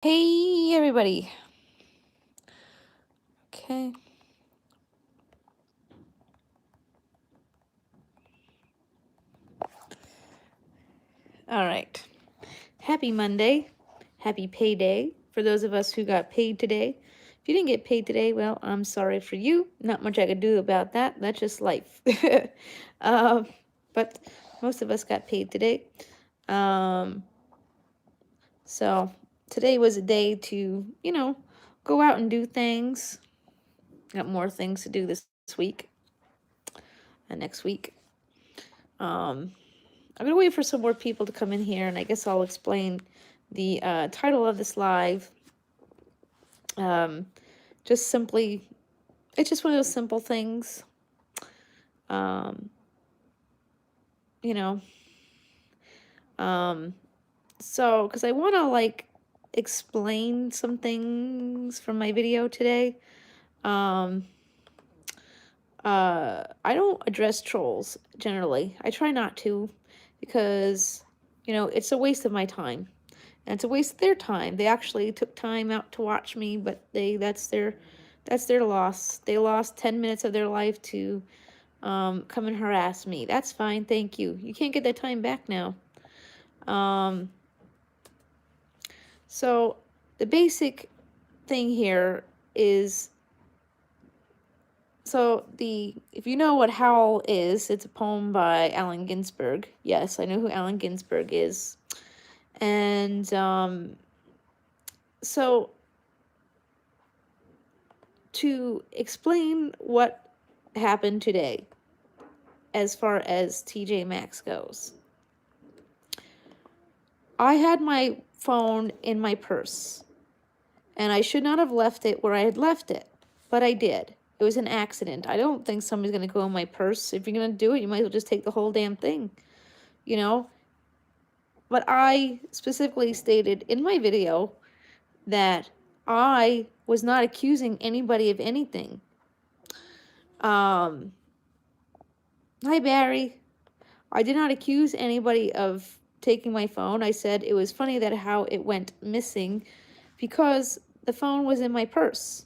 Hey, everybody. Okay. All right. Happy Monday. Happy payday for those of us who got paid today. If you didn't get paid today, well, I'm sorry for you. Not much I could do about that. That's just life. um, but most of us got paid today. Um, so today was a day to, go out and do things. Got more things to do this week and next week. I'm going to wait for some more people to come in here, and I guess I'll explain the title of this live. Just simply, it's just one of those simple things. Um, you know, so, because I want to, explain some things from my video today. I don't address trolls, generally. I try not to, because, it's a waste of my time. And it's a waste of their time. They actually took time out to watch me, but that's their loss. They lost 10 minutes of their life to come and harass me. That's fine, thank you. You can't get that time back now. So the basic thing here is, if you know what Howl is, it's a poem by Allen Ginsberg. Yes, I know who Allen Ginsberg is. And so to explain what happened today as far as TJ Maxx goes, I had my phone in my purse, and I should not have left it where I had left it, but I did. It was an accident. I don't think somebody's going to go in my purse. If you're going to do it, you might as well just take the whole damn thing, But I specifically stated in my video that I was not accusing anybody of anything. Hi, Barry. I did not accuse anybody of taking my phone. I said it was funny that how it went missing because the phone was in my purse,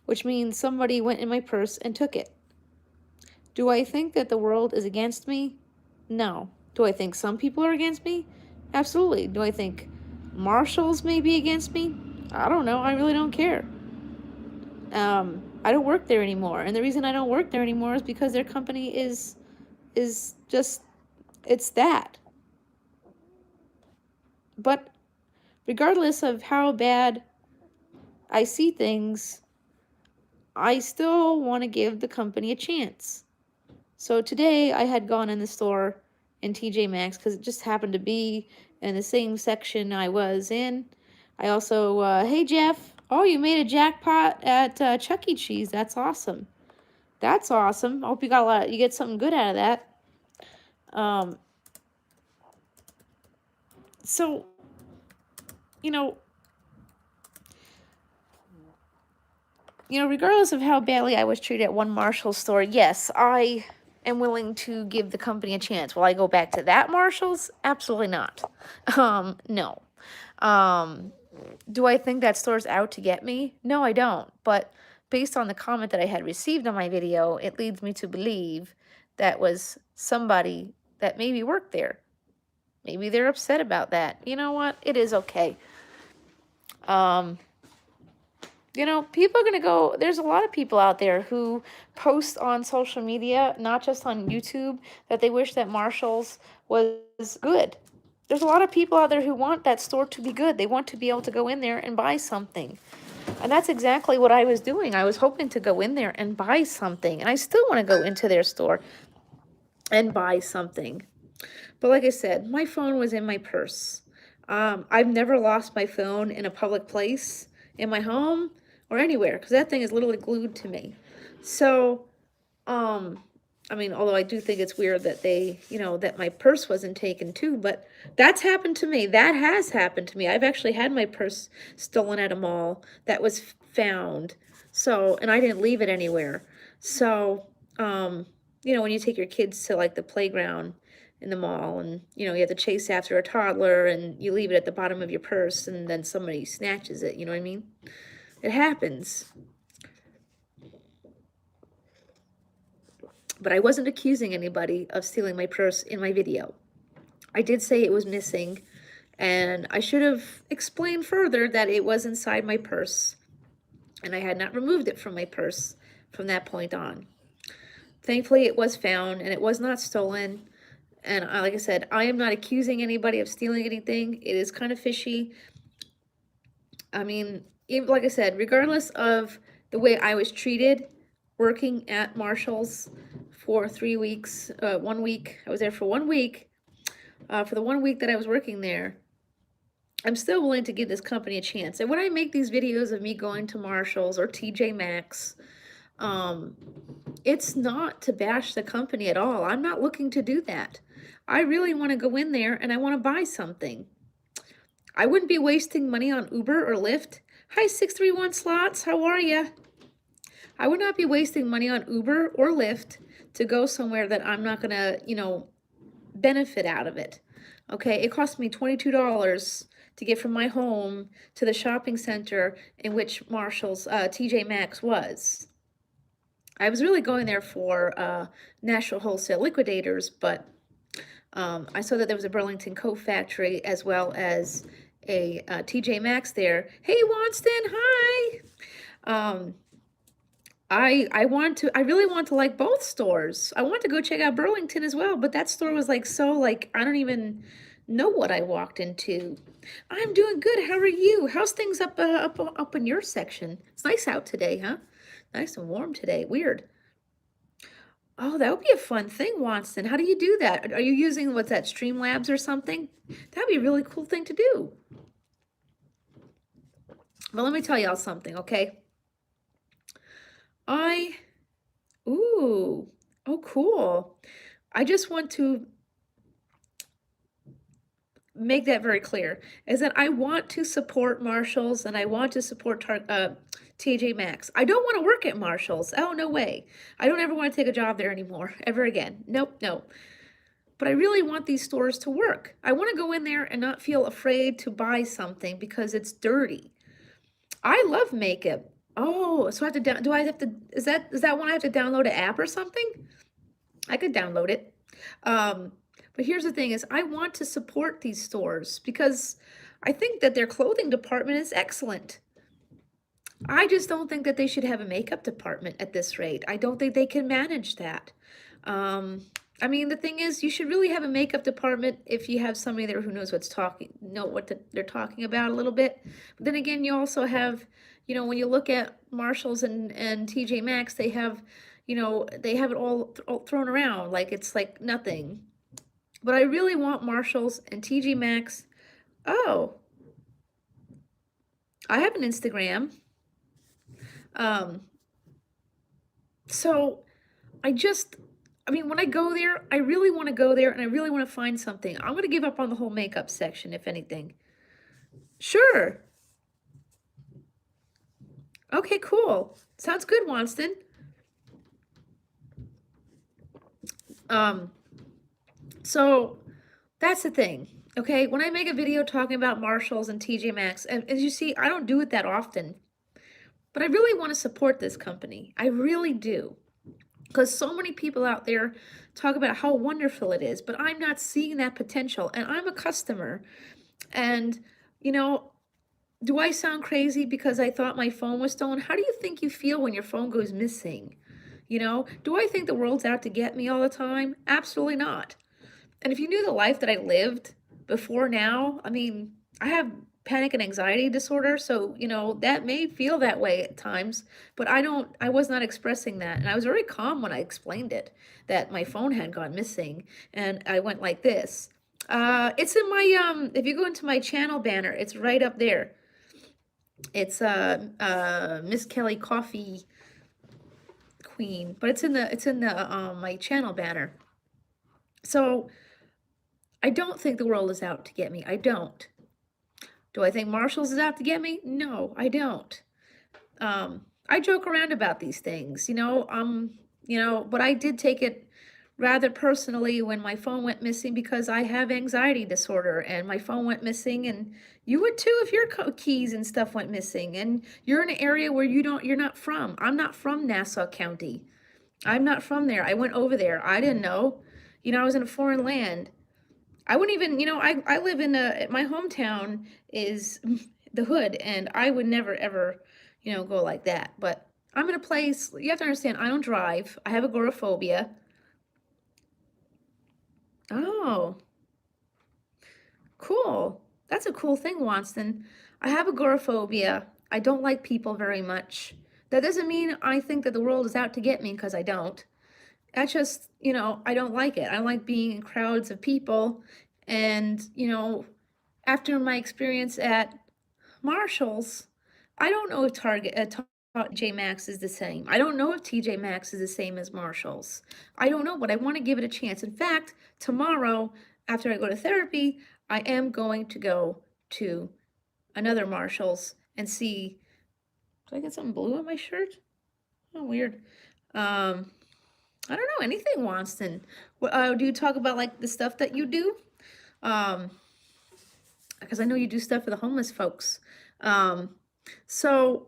which means somebody went in my purse and took it. Do I think that the world is against me? No. Do I think some people are against me? Absolutely. Do I think marshals may be against me? I don't know. I really don't care. I don't work there anymore, and the reason I don't work there anymore is because their company is just, it's that. But regardless of how bad I see things, I still want to give the company a chance. So today I had gone in the store in TJ Maxx because it just happened to be in the same section I was in. I also, hey Jeff, oh, you made a jackpot at Chuck E. Cheese. That's awesome. That's awesome. I hope you got you get something good out of that. So, regardless of how badly I was treated at one Marshall store, yes, I am willing to give the company a chance. Will I go back to that Marshall's? Absolutely not. No. Do I think that store's out to get me? No, I don't. But based on the comment that I had received on my video, it leads me to believe that was somebody that maybe worked there. Maybe they're upset about that. You know what? It is okay. People are going to go, there's a lot of people out there who post on social media, not just on YouTube, that they wish that Marshall's was good. There's a lot of people out there who want that store to be good. They want to be able to go in there and buy something. And that's exactly what I was doing. I was hoping to go in there and buy something. And I still want to go into their store and buy something. But like I said, my phone was in my purse. I've never lost my phone in a public place, in my home, or anywhere, because that thing is literally glued to me. So, although I do think it's weird that that my purse wasn't taken too, but that's happened to me. That has happened to me. I've actually had my purse stolen at a mall that was found. So, and I didn't leave it anywhere. So, when you take your kids to like the playground in the mall, and you have to chase after a toddler and you leave it at the bottom of your purse and then somebody snatches it, you know what I mean? It happens. But I wasn't accusing anybody of stealing my purse in my video. I did say it was missing, and I should have explained further that it was inside my purse and I had not removed it from my purse from that point on. Thankfully, it was found and it was not stolen. And like I said, I am not accusing anybody of stealing anything. It is kind of fishy. I mean, like I said, regardless of the way I was treated working at Marshall's for 3 weeks, 1 week, I was there for 1 week. For the 1 week that I was working there, I'm still willing to give this company a chance. And when I make these videos of me going to Marshall's or TJ Maxx, it's not to bash the company at all. I'm not looking to do that. I really want to go in there and I want to buy something. I wouldn't be wasting money on Uber or Lyft. Hi, 631 Slots. How are you? I would not be wasting money on Uber or Lyft to go somewhere that I'm not going to, benefit out of it. Okay, it cost me $22 to get from my home to the shopping center in which Marshall's TJ Maxx was. I was really going there for National Wholesale Liquidators, but I saw that there was a Burlington coat factory as well as a TJ Maxx there. Hey, Wanston, hi. I really want to like both stores. I want to go check out Burlington as well, but that store was like I don't even know what I walked into. I'm doing good. How are you? How's things up in your section? It's nice out today, huh? Nice and warm today. Weird. Oh, that would be a fun thing, Watson. How do you do that? Are you using, what's that, Streamlabs or something? That'd be a really cool thing to do. But let me tell y'all something, okay? Oh, cool. I just want to make that very clear, is that I want to support Marshalls and I want to support TJ Maxx. I don't want to work at Marshalls. Oh, no way. I don't ever want to take a job there anymore, ever again. Nope, no. But I really want these stores to work. I want to go in there and not feel afraid to buy something because it's dirty. I love makeup. Oh, so I have to do I have to, is that when I have to download an app or something? I could download it. But here's the thing is I want to support these stores because I think that their clothing department is excellent. I just don't think that they should have a makeup department at this rate. I don't think they can manage that. I mean, the thing is, you should really have a makeup department if you have somebody there who knows they're talking about a little bit. But then again, you also have, when you look at Marshalls and TJ Maxx, they have, they have it all thrown around like it's like nothing. But I really want Marshalls and TJ Maxx. Oh, I have an Instagram. So when I go there, I really want to go there and I really want to find something. I'm going to give up on the whole makeup section, if anything. Sure. Okay, cool. Sounds good, Wanston. So that's the thing. Okay, when I make a video talking about Marshalls and TJ Maxx, and as you see, I don't do it that often, but I really want to support this company. I really do. Because so many people out there talk about how wonderful it is, but I'm not seeing that potential, and I'm a customer. And, do I sound crazy because I thought my phone was stolen? How do you think you feel when your phone goes missing? Do I think the world's out to get me all the time? Absolutely not. And if you knew the life that I lived before now, I mean, I have panic and anxiety disorder, so that may feel that way at times, but I was not expressing that, and I was very calm when I explained it, that my phone had gone missing, and I went like this. It's in my if you go into my channel banner, it's right up there. It's Miss Kelly Coffee Queen, but it's in the my channel banner. So I don't think the world is out to get me. I don't. Do I think Marshalls is out to get me? No, I don't. I joke around about these things, but I did take it rather personally when my phone went missing because I have anxiety disorder and my phone went missing, and you would too if your keys and stuff went missing, and you're in an area where you're not from. I'm not from Nassau County. I'm not from there. I went over there. I didn't know. I was in a foreign land. I wouldn't even, I live in my hometown is the hood, and I would never ever, go like that. But I'm in a place, you have to understand, I don't drive. I have agoraphobia. Oh, cool. That's a cool thing, Watson. I have agoraphobia. I don't like people very much. That doesn't mean I think that the world is out to get me, because I don't. That's just, I don't like it. I don't like being in crowds of people. And, after my experience at Marshall's, I don't know if TJ Maxx is the same. I don't know if TJ Maxx is the same as Marshall's. I don't know, but I want to give it a chance. In fact, tomorrow, after I go to therapy, I am going to go to another Marshall's and see. Did I get something blue on my shirt? Oh, weird. I don't know, anything, Wanston. Do you talk about like the stuff that you do? Because I know you do stuff for the homeless folks. So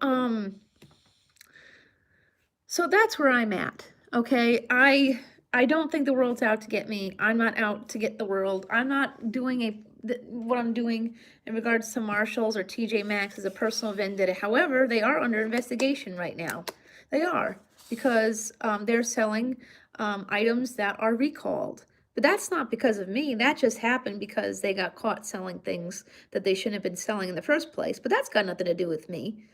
that's where I'm at. Okay, I don't think the world's out to get me. I'm not out to get the world. I'm not doing what I'm doing in regards to Marshalls or TJ Maxx as a personal vendetta. However, they are under investigation right now. They are, because they're selling items that are recalled. But that's not because of me. That just happened because they got caught selling things that they shouldn't have been selling in the first place. But that's got nothing to do with me.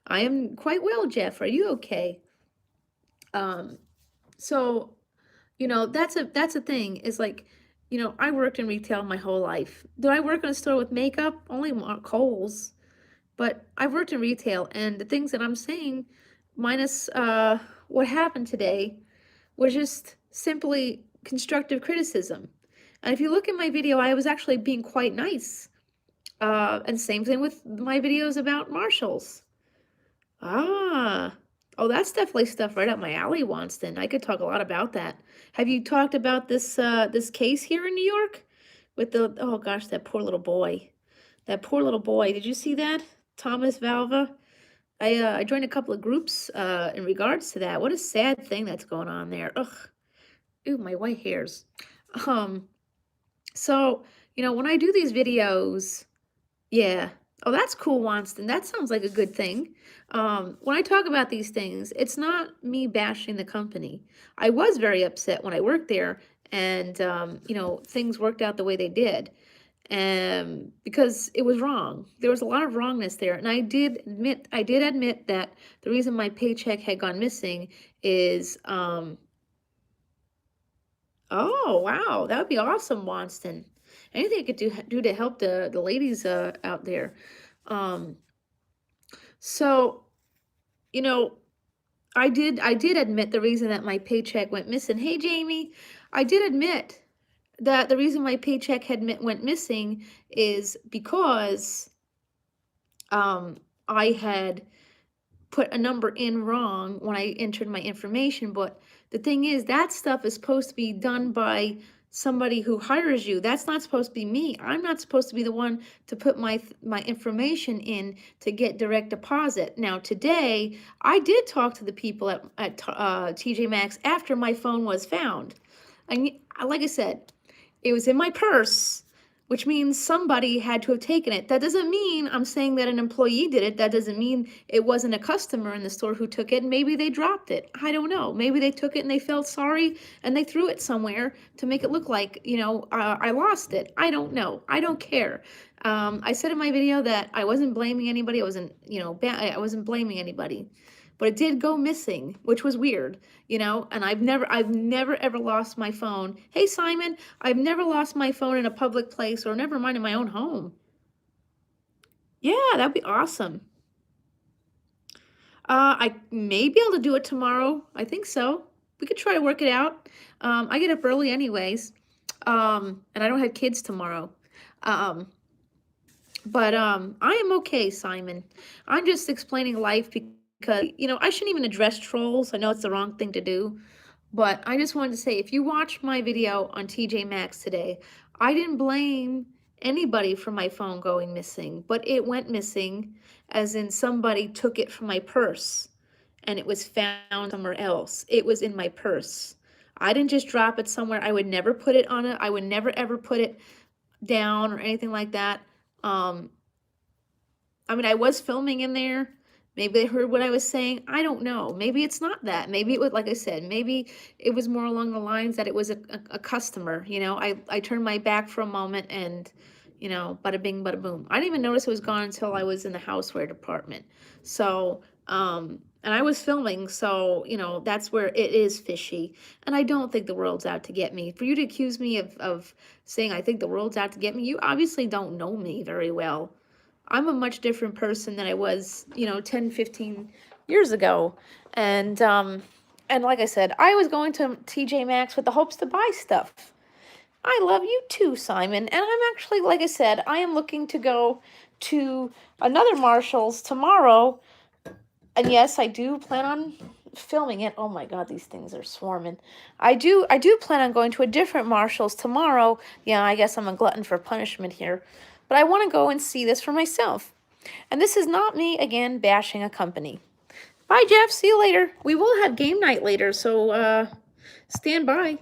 I am quite well, Jeff. Are you okay? So, that's a thing, is like, I worked in retail my whole life. Did I work in a store with makeup? Only Kohl's. But I've worked in retail, and the things that I'm saying, minus what happened today, was just simply constructive criticism. And if you look at my video, I was actually being quite nice. And same thing with my videos about Marshalls. Oh, that's definitely stuff right up my alley, Wanston. I could talk a lot about that. Have you talked about this case here in New York with oh gosh, that poor little boy. That poor little boy. Did you see that? Thomas Valva. I joined a couple of groups in regards to that. What a sad thing that's going on there. Ugh. Ooh, my white hairs. So, when I do these videos, yeah. Oh, that's cool, Wanston. That sounds like a good thing. When I talk about these things, it's not me bashing the company. I was very upset when I worked there, and things worked out the way they did, because it was wrong. There was a lot of wrongness there, and I did admit that the reason my paycheck had gone missing is oh wow, that would be awesome, Wanston. Anything I could do to help the ladies out there. So, you know, I did admit the reason that my paycheck went missing. Hey, Jamie, I did admit that the reason my paycheck went missing is because I had put a number in wrong when I entered my information. But the thing is, that stuff is supposed to be done by somebody who hires you. That's not supposed to be me. I'm not supposed to be the one to put my information in to get direct deposit. Now, today, I did talk to the people at TJ Maxx after my phone was found. And like I said, it was in my purse, which means somebody had to have taken it. That doesn't mean I'm saying that an employee did it. That doesn't mean it wasn't a customer in the store who took it. Maybe they dropped it. I don't know. Maybe they took it and they felt sorry and they threw it somewhere to make it look like, I lost it. I don't know. I don't care. I said in my video that I wasn't blaming anybody. I wasn't, I wasn't blaming anybody. But it did go missing, which was weird, and I've never ever lost my phone. Hey, Simon, I've never lost my phone in a public place, or never mind in my own home. Yeah, that'd be awesome. I may be able to do it tomorrow. I think so. We could try to work it out. I get up early anyways, and I don't have kids tomorrow. But I am okay, Simon. I'm just explaining life because, I shouldn't even address trolls. I know it's the wrong thing to do, But I just wanted to say, if you watched my video on TJ Maxx today, I didn't blame anybody for my phone going missing, but it went missing, as in somebody took it from my purse and it was found somewhere else. It was in my purse. I didn't just drop it somewhere. I would never put it on it. I would never ever put it down or anything like that. Um, I mean, I was filming in there. Maybe they heard what I was saying. I don't know. Maybe it's not that. Maybe it was, like I said, maybe it was more along the lines that it was a customer. I turned my back for a moment and, bada bing, bada boom. I didn't even notice it was gone until I was in the houseware department. So, and I was filming, so, that's where it is fishy. And I don't think the world's out to get me. For you to accuse me of saying I think the world's out to get me, you obviously don't know me very well. I'm a much different person than I was, 10, 15 years ago. And like I said, I was going to TJ Maxx with the hopes to buy stuff. I love you too, Simon. And I'm actually, like I said, I am looking to go to another Marshall's tomorrow. And yes, I do plan on filming it. Oh my God, these things are swarming. I do plan on going to a different Marshall's tomorrow. Yeah, I guess I'm a glutton for punishment here. But I want to go and see this for myself. And this is not me, again, bashing a company. Bye, Jeff. See you later. We will have game night later, so stand by.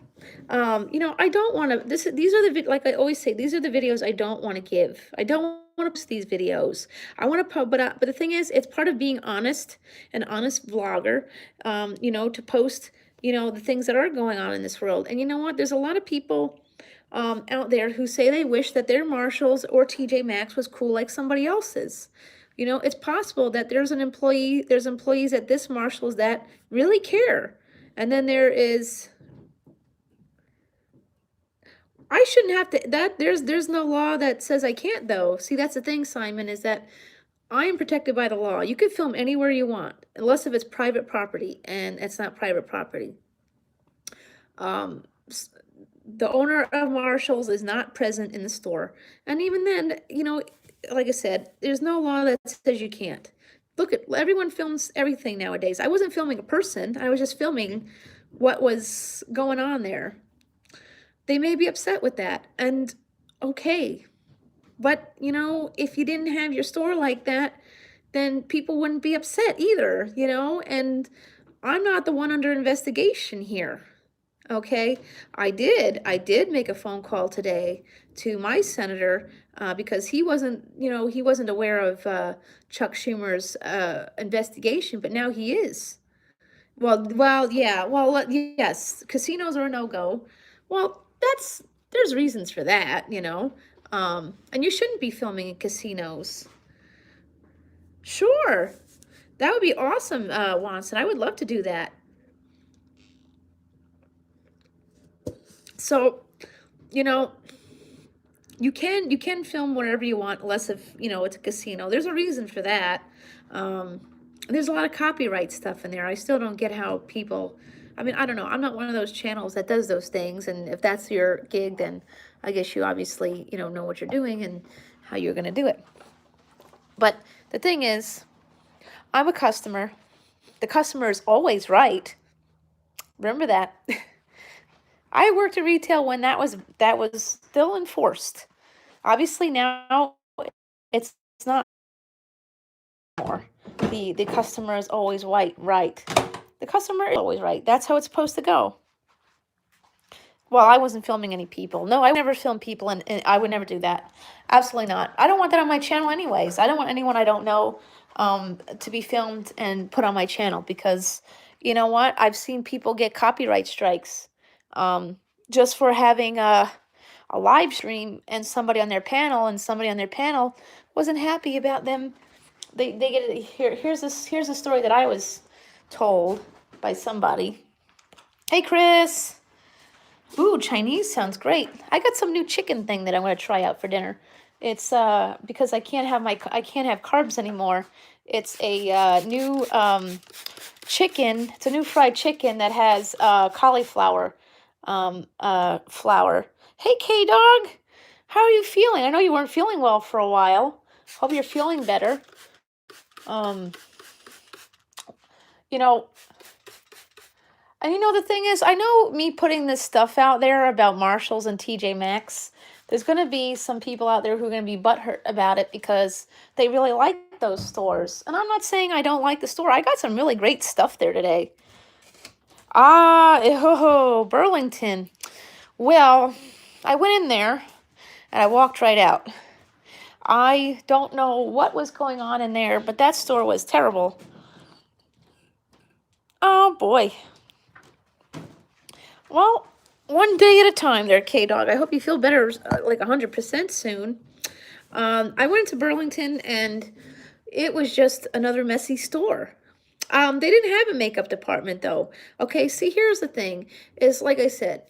I don't want to, these are like I always say, these are the videos I don't want to give. I don't want to post these videos. I want to, but the thing is, it's part of being honest, an honest vlogger, to post, the things that are going on in this world. And you know what? There's a lot of people out there who say they wish that their Marshalls or TJ Maxx was cool like somebody else's. It's possible that there's employees at this Marshalls that really care. And then I shouldn't have to, there's no law that says I can't though. See, that's the thing, Simon, is that I am protected by the law. You can film anywhere you want, unless if it's private property, and it's not private property. The owner of Marshall's is not present in the store. And even then, like I said, there's no law that says you can't. Look at, everyone films everything nowadays. I wasn't filming a person. I was just filming what was going on there. They may be upset with that, and okay. But, if you didn't have your store like that, then people wouldn't be upset either, and I'm not the one under investigation here. Okay, I did make a phone call today to my senator because he wasn't aware of Chuck Schumer's investigation, but now he is. Well, yeah, yes, casinos are a no-go. Well, there's reasons for that, and you shouldn't be filming in casinos. Sure, that would be awesome, Watson. I would love to do that. So, you can film wherever you want, unless if, it's a casino. There's a reason for that. There's a lot of copyright stuff in there. I still don't get how people, I mean, I don't know. I'm not one of those channels that does those things. And if that's your gig, then I guess you obviously, know what you're doing and how you're going to do it. But the thing is, I'm a customer. The customer is always right. Remember that. I worked at retail when that was still enforced. Obviously now it's not anymore. The customer is always right. The customer is always right. That's how it's supposed to go. Well, I wasn't filming any people. No, I would never film people, and I would never do that. Absolutely not. I don't want that on my channel anyways. I don't want anyone I don't know to be filmed and put on my channel, because you know what? I've seen people get copyright strikes just for having a live stream and somebody on their panel wasn't happy about them. They get it. Here's a story that I was told by somebody. Hey, Chris. Ooh, Chinese sounds great. I got some new chicken thing that I'm going to try out for dinner. It's because I can't have carbs anymore. It's a new chicken. It's a new fried chicken that has cauliflower flour. Hey, K-Dog, how are you feeling? I know you weren't feeling well for a while. Hope you're feeling better. And the thing is, I know me putting this stuff out there about Marshalls and TJ Maxx, there's going to be some people out there who are going to be butthurt about it because they really like those stores. And I'm not saying I don't like the store. I got some really great stuff there today. Burlington. Well, I went in there and I walked right out. I don't know what was going on in there, but that store was terrible. Oh boy. Well, one day at a time there, K-Dog. I hope you feel better, like 100% soon. I went to Burlington, and it was just another messy store. They didn't have a makeup department, though. Okay, see, here's the thing, is like I said,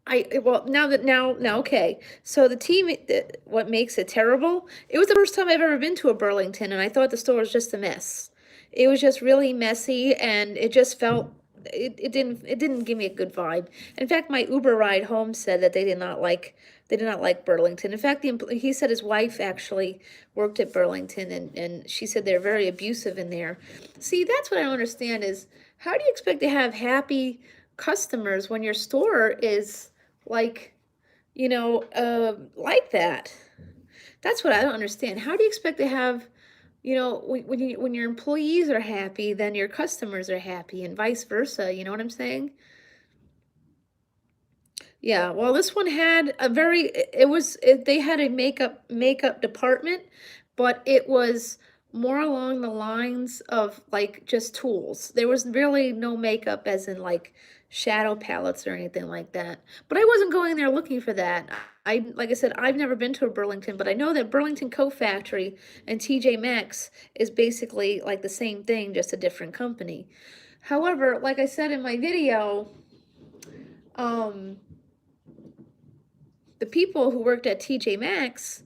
okay. So the team, what makes it terrible? It was the first time I've ever been to a Burlington, and I thought the store was just a mess. It was just really messy, and it just felt it didn't give me a good vibe. In fact, my Uber ride home said that they did not like Burlington. In fact, he said his wife actually worked at Burlington, and she said they're very abusive in there. See, that's what I don't understand is, how do you expect to have happy customers when your store is like, like that? That's what I don't understand. How do you expect to have, when your employees are happy, then your customers are happy, and vice versa? You know what I'm saying? Yeah, well, this one had a very, they had a makeup department, but it was more along the lines of like just tools. There was really no makeup as in like shadow palettes or anything like that. But I wasn't going there looking for that. Like I said, I've never been to a Burlington, but I know that Burlington Coat Factory and TJ Maxx is basically like the same thing, just a different company. However, like I said in my video, um, the people who worked at TJ Maxx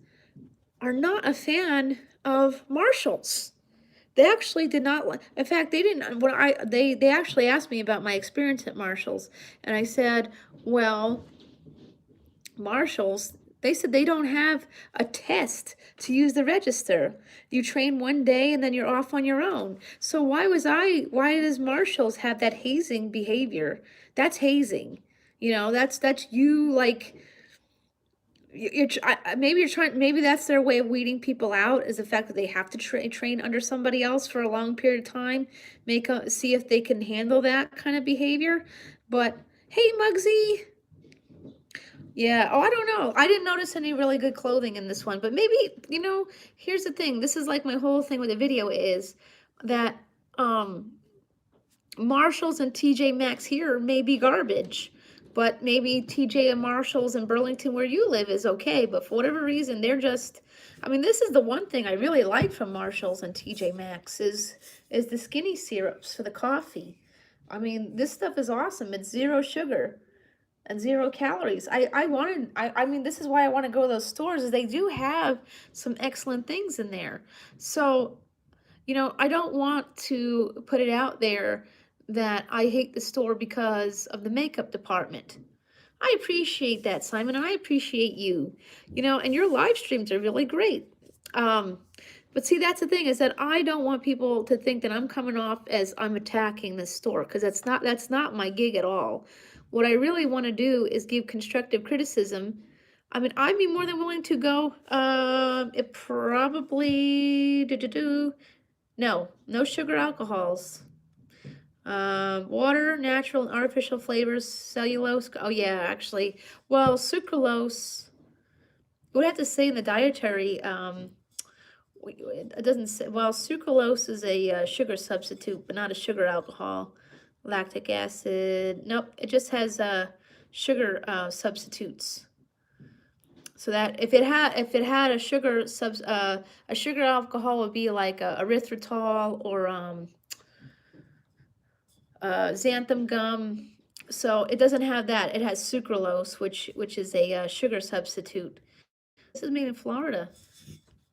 are not a fan of Marshalls. They actually did not like. In fact, they didn't. When they actually asked me about my experience at Marshalls, and I said, well, Marshalls. They said they don't have a test to use the register. You train one day and then you're off on your own. So why does Marshalls have that hazing behavior? That's hazing. That's you like maybe you're trying, maybe that's their way of weeding people out, is the fact that they have to train under somebody else for a long period of time, see if they can handle that kind of behavior. But hey, Muggsy. Yeah, oh, I don't know. I didn't notice any really good clothing in this one, but maybe, here's the thing. This is like my whole thing with the video is that Marshalls and TJ Maxx here may be garbage, but maybe TJ and Marshalls in Burlington where you live is okay. But for whatever reason, they're just, this is the one thing I really like from Marshalls and TJ Maxx is the skinny syrups for the coffee. This stuff is awesome. It's zero sugar and 0 calories. This is why I want to go to those stores, is they do have some excellent things in there. So, I don't want to put it out there that I hate the store because of the makeup department. I appreciate that, Simon, and I appreciate you. And your live streams are really great. But see, that's the thing, is that I don't want people to think that I'm coming off as I'm attacking this store, because that's not my gig at all. What I really want to do is give constructive criticism. I'd be more than willing to go, it probably, no sugar alcohols. Water, natural and artificial flavors, cellulose. Oh yeah, actually, well, sucralose, would have to say in the dietary, it doesn't say, well, sucralose is a sugar substitute, but not a sugar alcohol. Lactic acid, nope, it just has sugar substitutes. So that if it had a sugar alcohol, would be like erythritol or xanthan gum. So it doesn't have that. It has sucralose, which is a sugar substitute. This is made in Florida.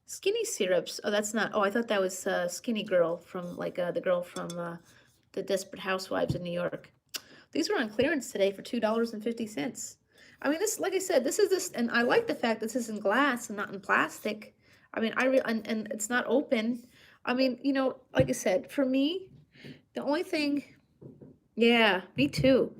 Skinny syrups. Oh, that's not. Oh, I thought that was Skinny Girl from the girl from the Desperate Housewives in New York. These were on clearance today for $2.50. This, like I said, and I like the fact that this is in glass and not in plastic. And it's not open. Like I said, for me, the only thing, Yeah, me too.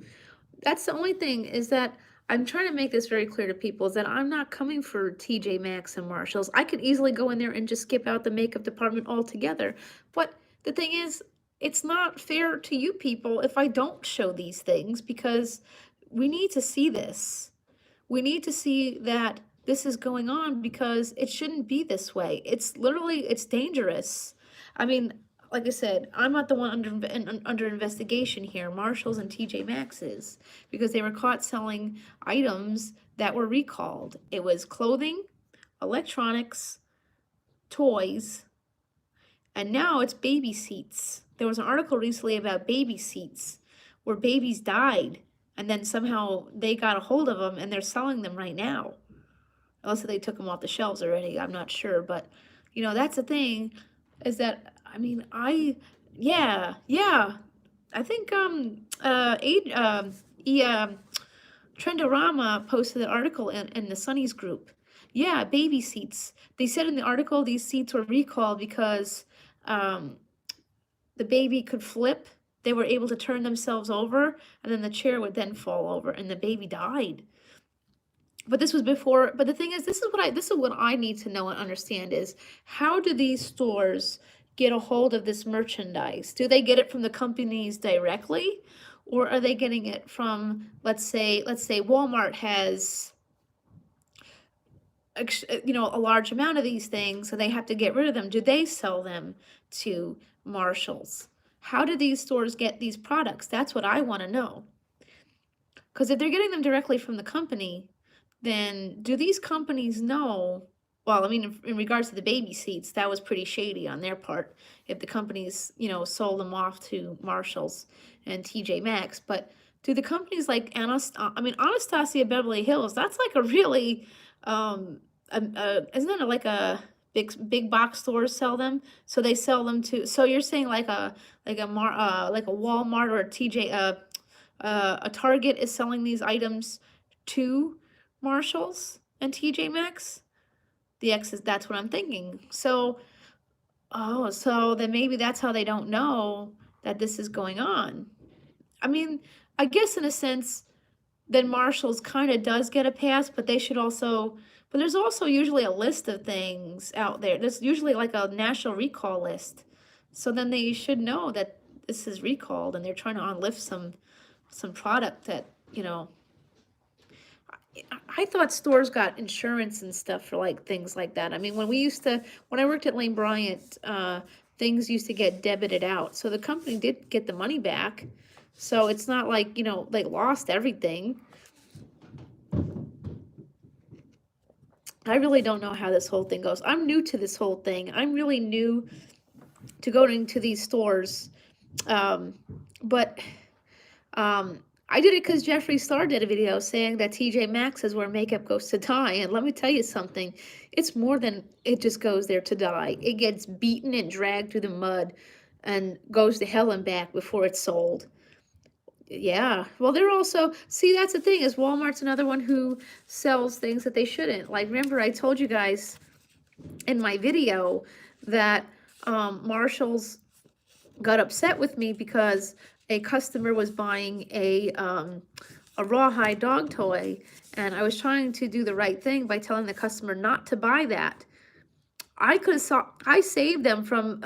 That's the only thing is that I'm trying to make this very clear to people is that I'm not coming for TJ Maxx and Marshalls. I could easily go in there and just skip out the makeup department altogether. But the thing is, it's not fair to you people if I don't show these things because we need to see this. We need to see that this is going on because it shouldn't be this way. It's literally, it's dangerous. I mean, like I said, I'm not the one under investigation here. Marshalls and TJ Maxx is because they were caught selling items that were recalled. It was clothing, electronics, toys, and now it's baby seats. There was an article recently about baby seats where babies died and then somehow they got a hold of them and they're selling them right now. Unless they took them off the shelves already, I'm not sure. But, you know, that's the thing is that, I mean, yeah. I think, Trendorama posted an article in the Sunnies group. Yeah, baby seats. They said in the article these seats were recalled because the baby could flip. They were able to turn themselves over, and then the chair would then fall over, and the baby died. But this was before. But the thing is, this is what I need to know and understand is how do these stores get a hold of this merchandise? Do they get it from the companies directly, or are they getting it from, let's say Walmart has a large amount of these things and they have to get rid of them. Do they sell them to Marshalls? How do these stores get these products? That's what I want to know. Because if they're getting them directly from the company, then do these companies know? Well, I mean, in regards to the baby seats, that was pretty shady on their part. If the companies, sold them off to Marshalls and TJ Maxx, but do the companies like Anastasia Beverly Hills? That's like a really, isn't that like a big box stores sell them? So they sell them to. So you're saying like a Walmart or a TJ a Target is selling these items to Marshalls and TJ Maxx? That's what I'm thinking. So, so then maybe that's how they don't know that this is going on. I mean, I guess in a sense, then Marshalls kind of does get a pass, but there's also usually a list of things out there. There's usually like a national recall list. So then they should know that this is recalled and they're trying to unlift some product that, I thought stores got insurance and stuff for like things like that. I mean, when I worked at Lane Bryant, things used to get debited out. So the company did get the money back. So it's not like, they lost everything. I really don't know how this whole thing goes. I'm new to this whole thing. I'm really new to going to these stores. But I did it because Jeffree Star did a video saying that TJ Maxx is where makeup goes to die. And let me tell you something, it's more than it just goes there to die. It gets beaten and dragged through the mud and goes to hell and back before it's sold. Yeah, well, they're also, see, that's the thing is Walmart's another one who sells things that they shouldn't. Like, remember I told you guys in my video that Marshalls got upset with me because a customer was buying a rawhide dog toy, and I was trying to do the right thing by telling the customer not to buy that. I saved them from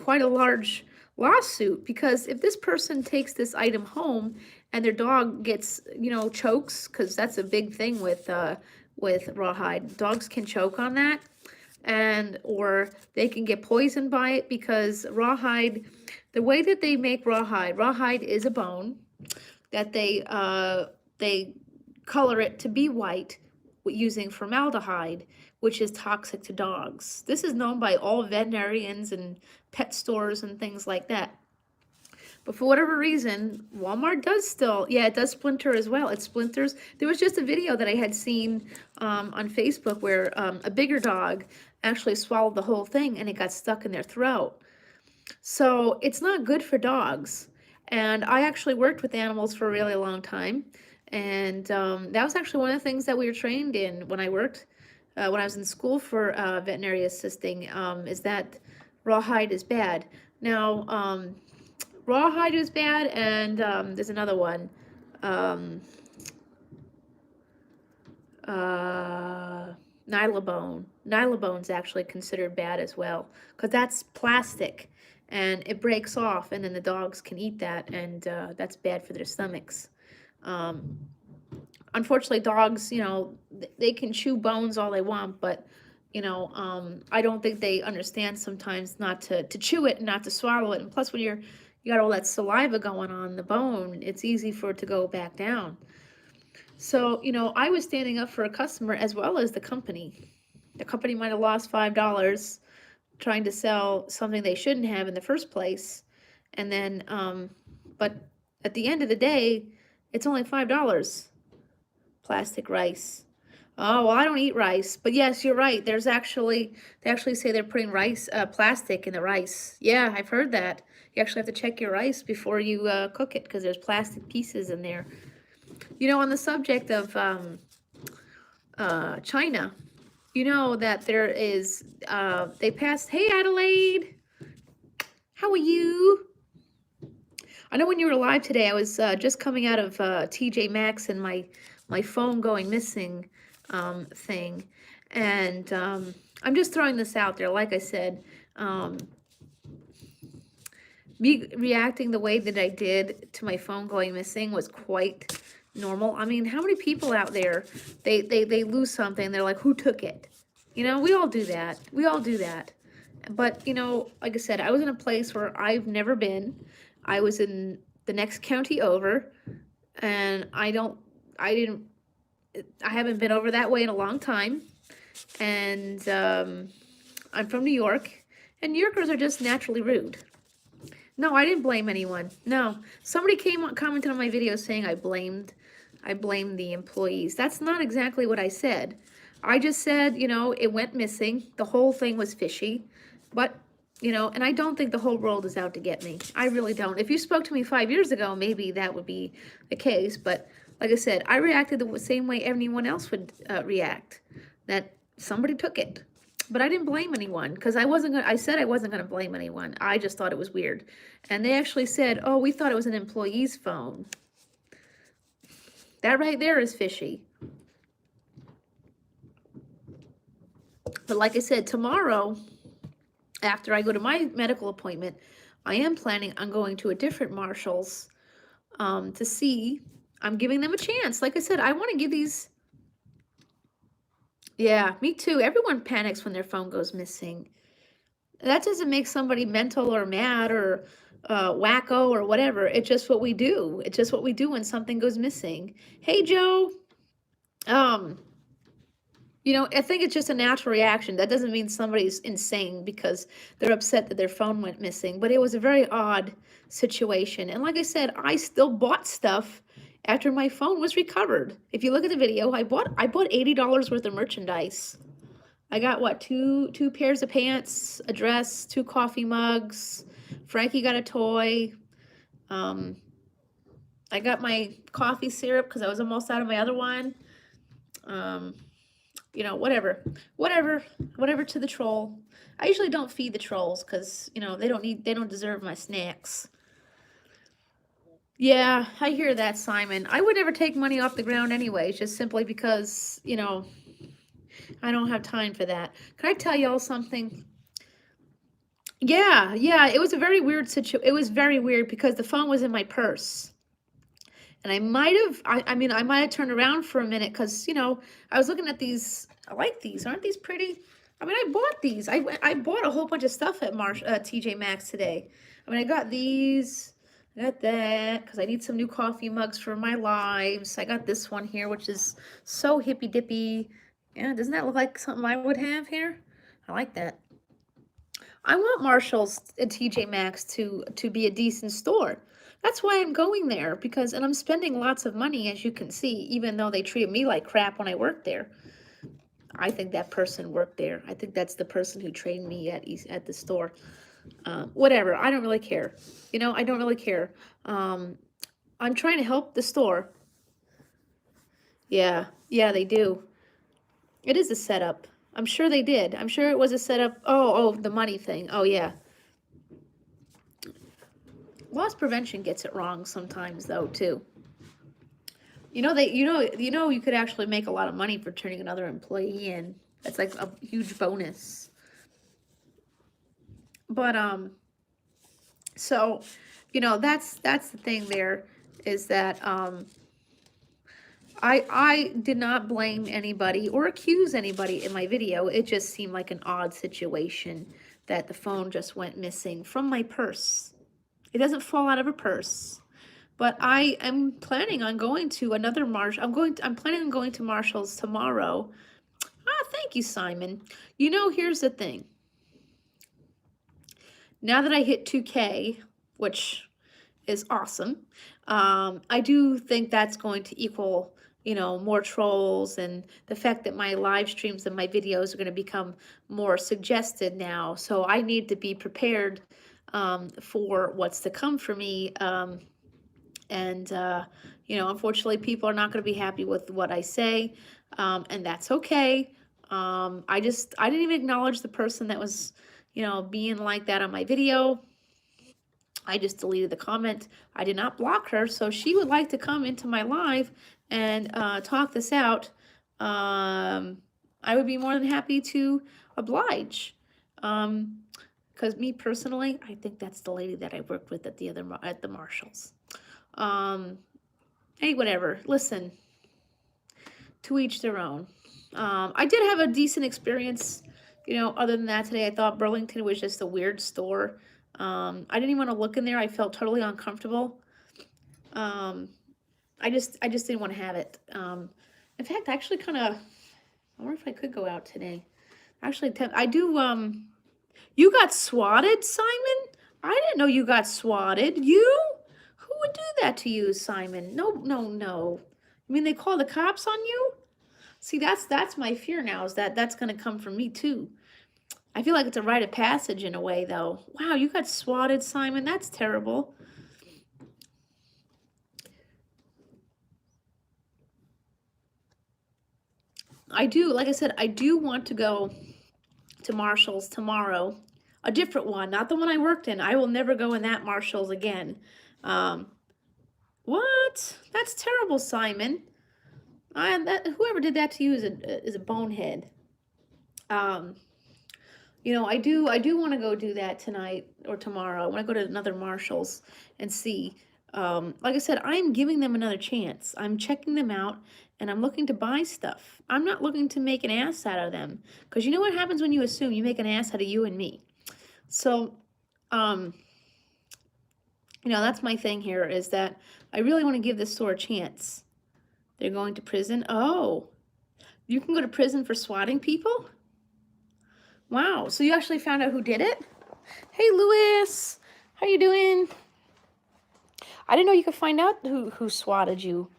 quite a large lawsuit, because if this person takes this item home and their dog gets, chokes, because that's a big thing with rawhide. Dogs can choke on that, or they can get poisoned by it, because rawhide, the way that they make rawhide is a bone that they color it to be white using formaldehyde, which is toxic to dogs. This is known by all veterinarians and pet stores and things like that. But for whatever reason, Walmart does still, it does splinter as well. It splinters. There was just a video that I had seen on Facebook where a bigger dog actually swallowed the whole thing and it got stuck in their throat. So it's not good for dogs. And I actually worked with animals for a really long time. And that was actually one of the things that we were trained in when I worked, when I was in school for veterinary assisting, is that rawhide is bad. Now, Rawhide is bad, and there's another one. Um, Nylabone. Nylabone's actually considered bad as well, because that's plastic, and it breaks off, and then the dogs can eat that, and that's bad for their stomachs. Um, Unfortunately, dogs, they can chew bones all they want, but I don't think they understand sometimes not to chew it and not to swallow it. And plus, when you got all that saliva going on the bone, it's easy for it to go back down. So, I was standing up for a customer as well as the company. The company might have lost $5 trying to sell something they shouldn't have in the first place. And then, but at the end of the day, it's only $5. Plastic rice. Oh, well, I don't eat rice. But yes, you're right. They actually say they're putting plastic in the rice. Yeah, I've heard that. You actually have to check your rice before you cook it, because there's plastic pieces in there. On the subject of China, that there is, they passed, hey, Adelaide, how are you? I know when you were live today, I was just coming out of TJ Maxx and my phone going missing thing. And I'm just throwing this out there. Like I said, me reacting the way that I did to my phone going missing was quite normal. I mean, how many people out there, they lose something, they're like, who took it? We all do that. We all do that. But, like I said, I was in a place where I've never been. I was in the next county over, and I haven't been over that way in a long time. And I'm from New York, and New Yorkers are just naturally rude. No, I didn't blame anyone. No, somebody commented on my video saying I blamed the employees. That's not exactly what I said. I just said, it went missing. The whole thing was fishy, but and I don't think the whole world is out to get me. I really don't. If you spoke to me 5 years ago, maybe that would be the case. But like I said, I reacted the same way anyone else would react, that somebody took it. But I didn't blame anyone, because I said I wasn't going to blame anyone. I just thought it was weird. And they actually said, oh, we thought it was an employee's phone. That right there is fishy. But like I said, tomorrow, after I go to my medical appointment, I am planning on going to a different Marshall's to see. I'm giving them a chance. Like I said, I want to give these. Yeah, me too. Everyone panics when their phone goes missing. That doesn't make somebody mental or mad or wacko or whatever. It's just what we do. It's just what we do when something goes missing. Hey, Joe. I think it's just a natural reaction. That doesn't mean somebody's insane because they're upset that their phone went missing. But it was a very odd situation. And like I said, I still bought stuff after my phone was recovered. If you look at the video, I bought $80 worth of merchandise. I got what, two pairs of pants, a dress, 2 coffee mugs. Frankie got a toy. I got my coffee syrup because I was almost out of my other one. Whatever to the troll. I usually don't feed the trolls because, they don't deserve my snacks. Yeah, I hear that, Simon. I would never take money off the ground anyway, just simply because, I don't have time for that. Can I tell y'all something? Yeah, it was a very weird situation. It was very weird because the phone was in my purse. And I might have turned around for a minute because, I was looking at these. I like these. Aren't these pretty? I bought these. I bought a whole bunch of stuff at TJ Maxx today. I got these. I got that because I need some new coffee mugs for my lives. I got this one here, which is so hippy dippy. Yeah, doesn't that look like something I would have here? I like that. I want Marshall's and TJ Maxx to be a decent store. That's why I'm going there, and I'm spending lots of money, as you can see, even though they treated me like crap when I worked there. I think that person worked there. I think that's the person who trained me at the store. Whatever, I don't really care. I don't really care. I'm trying to help the store. Yeah, they do. It is a setup. I'm sure they did. I'm sure it was a setup. Oh, the money thing. Oh, yeah. Loss prevention gets it wrong sometimes, though, too. You could actually make a lot of money for turning another employee in. That's like a huge bonus. But so, that's the thing there, is that I did not blame anybody or accuse anybody in my video. It just seemed like an odd situation that the phone just went missing from my purse. It doesn't fall out of a purse. But I am planning on going to another I'm planning on going to Marshall's tomorrow. Thank you, Simon. Here's the thing. Now that I hit 2K, which is awesome, I do think that's going to equal, more trolls, and the fact that my live streams and my videos are going to become more suggested now. So I need to be prepared for what's to come for me. And unfortunately, people are not going to be happy with what I say, and that's okay. I didn't even acknowledge the person that was, being like that on my video. I just deleted the comment. I did not block her, so she would like to come into my live and talk this out. I would be more than happy to oblige. Because me personally, I think that's the lady that I worked with at the Marshalls. Hey, whatever. Listen, to each their own. I did have a decent experience, other than that today. I thought Burlington was just a weird store. I didn't even want to look in there. I felt totally uncomfortable. I just didn't want to have it. In fact, I actually kind of, I wonder if I could go out today. Actually, I do, you got swatted, Simon? I didn't know you got swatted. You? Who would do that to you, Simon? No, no, no. You mean they call the cops on you? See, that's my fear now, is that that's going to come from me, too. I feel like it's a rite of passage in a way, though. Wow, you got swatted, Simon. That's terrible. Like I said, I do want to go to Marshall's tomorrow. A different one, not the one I worked in. I will never go in that Marshall's again. What? That's terrible, Simon. Whoever did that to you is a bonehead. I do want to go do that tonight or tomorrow. I want to go to another Marshall's and see. Like I said, I'm giving them another chance. I'm checking them out, and I'm looking to buy stuff. I'm not looking to make an ass out of them, because you know what happens when you assume? You make an ass out of you and me. So, that's my thing here, is that I really want to give this store a chance. They're going to prison. Oh, you can go to prison for swatting people? Wow, so you actually found out who did it? Hey, Louis, how you doing? I didn't know you could find out who swatted you.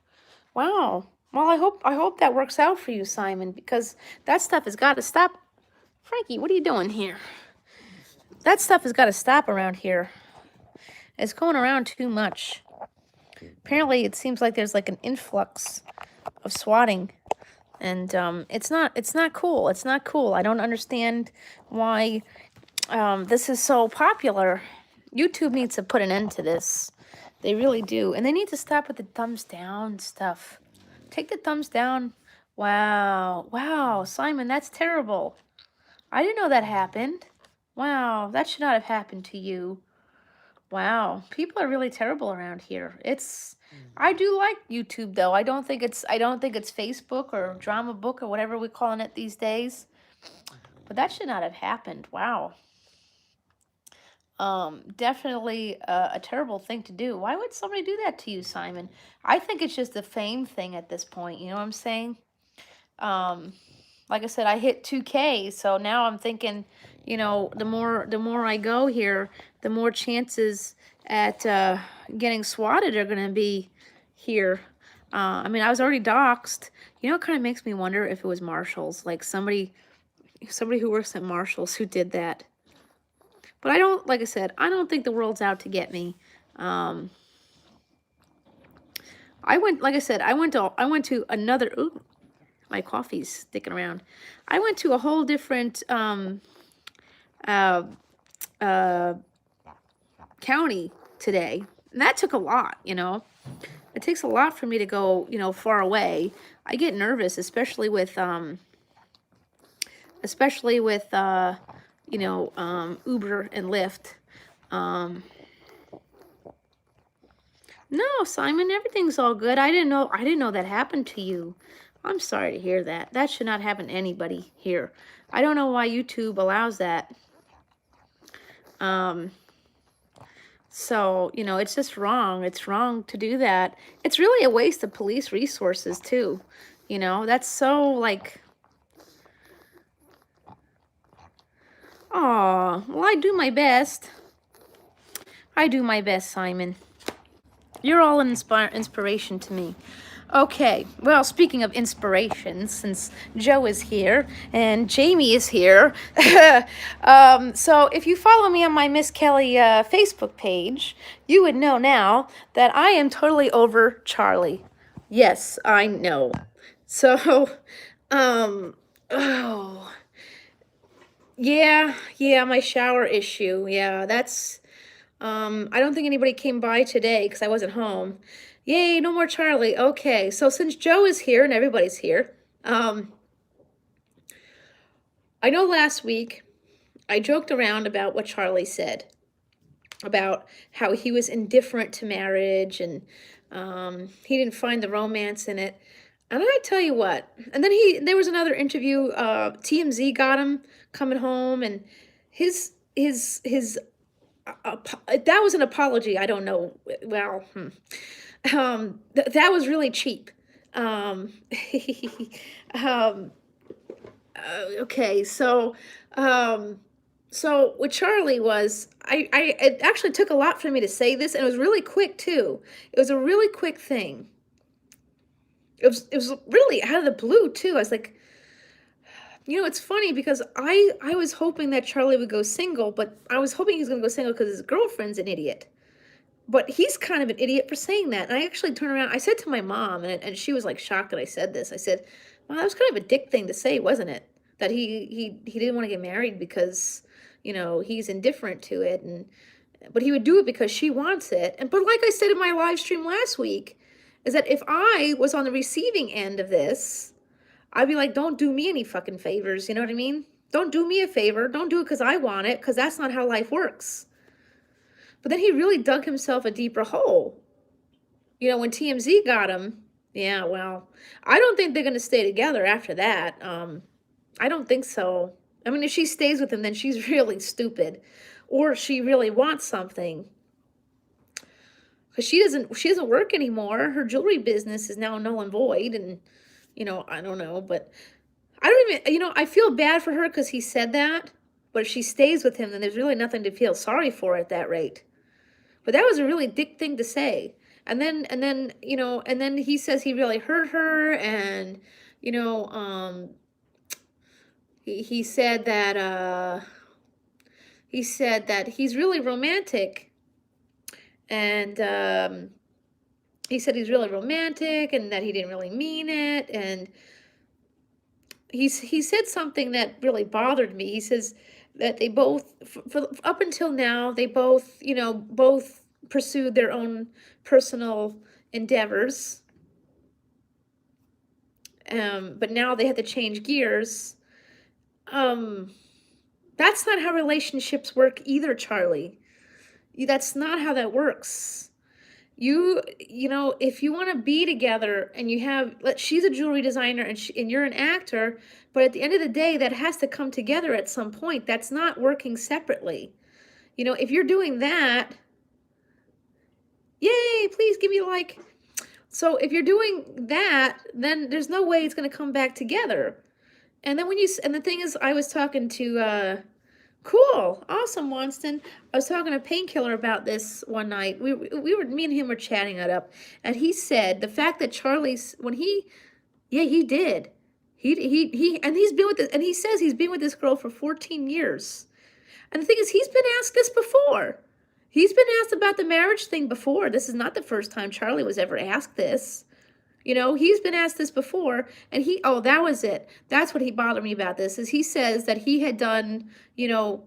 Wow. Well, I hope that works out for you, Simon, because that stuff has got to stop. Frankie, what are you doing here? That stuff has got to stop around here. It's going around too much. Apparently, it seems like there's like an influx of swatting, and it's not cool. It's not cool. I don't understand why this is so popular. YouTube needs to put an end to this. They really do. And they need to stop with the thumbs down stuff. Take the thumbs down. Wow. Wow, Simon, that's terrible. I didn't know that happened. Wow, that should not have happened to you. Wow, people are really terrible around here. I do like YouTube, though. I don't think it's Facebook or Drama Book or whatever we're calling it these days. But that should not have happened. Wow. Definitely a terrible thing to do. Why would somebody do that to you, Simon? I think it's just a fame thing at this point. You know what I'm saying? Like I said, I hit 2K, so now I'm thinking, the more I go here, the more chances at getting swatted are going to be here. I mean, I was already doxxed. It kind of makes me wonder if it was Marshall's, like somebody who works at Marshall's who did that. But like I said, I don't think the world's out to get me. Like I said, I went to another, ooh, my coffee's sticking around. I went to a whole different, county today. And that took a lot, you know. It takes a lot for me to go, you know, far away. I get nervous, especially with you know, Uber and Lyft. No, Simon, everything's all good. I didn't know that happened to you. I'm sorry to hear that. That should not happen to anybody here. I don't know why YouTube allows that. So, you know, it's just wrong. It's wrong to do that. It's really a waste of police resources too. You know, that's so like, oh, well, I do my best. I do my best, Simon. You're all an inspiration to me. Okay, well, speaking of inspiration, since Joe is here and Jamie is here, so if you follow me on my Miss Kelly Facebook page, you would know now that I am totally over Charlie. Yes, I know. So, oh, yeah, my shower issue. Yeah, that's, I don't think anybody came by today because I wasn't home. Yay, no more Charlie. Okay, so since Joe is here and everybody's here, I know last week I joked around about what Charlie said about how he was indifferent to marriage and he didn't find the romance in it. And I tell you what, and then there was another interview, TMZ got him coming home and his that was an apology. I don't know. Well, that was really cheap. Um, okay, so what Charlie was, it actually took a lot for me to say this, and it was really quick too. It was a really quick thing. It was really out of the blue too. I was like, you know, it's funny because I was hoping that Charlie would go single, but I was hoping he was going to go single because his girlfriend's an idiot. But he's kind of an idiot for saying that. And I actually turned around. I said to my mom, and she was like shocked that I said this. I said, "Well, that was kind of a dick thing to say, wasn't it? That he didn't want to get married because, you know, he's indifferent to it, and but he would do it because she wants it. And but like I said in my live stream last week, is that if I was on the receiving end of this, I'd be like, don't do me any fucking favors. You know what I mean? Don't do me a favor. Don't do it because I want it, because that's not how life works." But then he really dug himself a deeper hole. You know, when TMZ got him, yeah, well, I don't think they're going to stay together after that. I don't think so. I mean, if she stays with him, then she's really stupid. Or she really wants something. Because she doesn't work anymore. Her jewelry business is now null and void. And, you know, I don't know. But I don't even, you know, I feel bad for her because he said that. But if she stays with him, then there's really nothing to feel sorry for at that rate. But that was a really dick thing to say. And then, you know, and then he says he really hurt her, and, you know, he said that he's really romantic. And he said he's really romantic and that he didn't really mean it. And he said something that really bothered me. He says that they both, for up until now, they both, you know, both pursued their own personal endeavors. But now they had to change gears. That's not how relationships work either, Charlie. That's not how that works. You know, if you want to be together and you have, she's a jewelry designer and you're an actor, but at the end of the day, that has to come together at some point. That's not working separately. You know, if you're doing that, yay, please give me a like. So if you're doing that, then there's no way it's going to come back together. And then and the thing is, I was talking to, cool, awesome, Wanston. I was talking to Painkiller about this one night. Me and him were chatting it up, and he said the fact that Charlie's he did, and he's been with this, and he says he's been with this girl for 14 years. And the thing is, he's been asked this before. He's been asked about the marriage thing before. This is not the first time Charlie was ever asked this. You know, he's been asked this before, and that was it. That's what he bothered me about this, is he says that he had done, you know,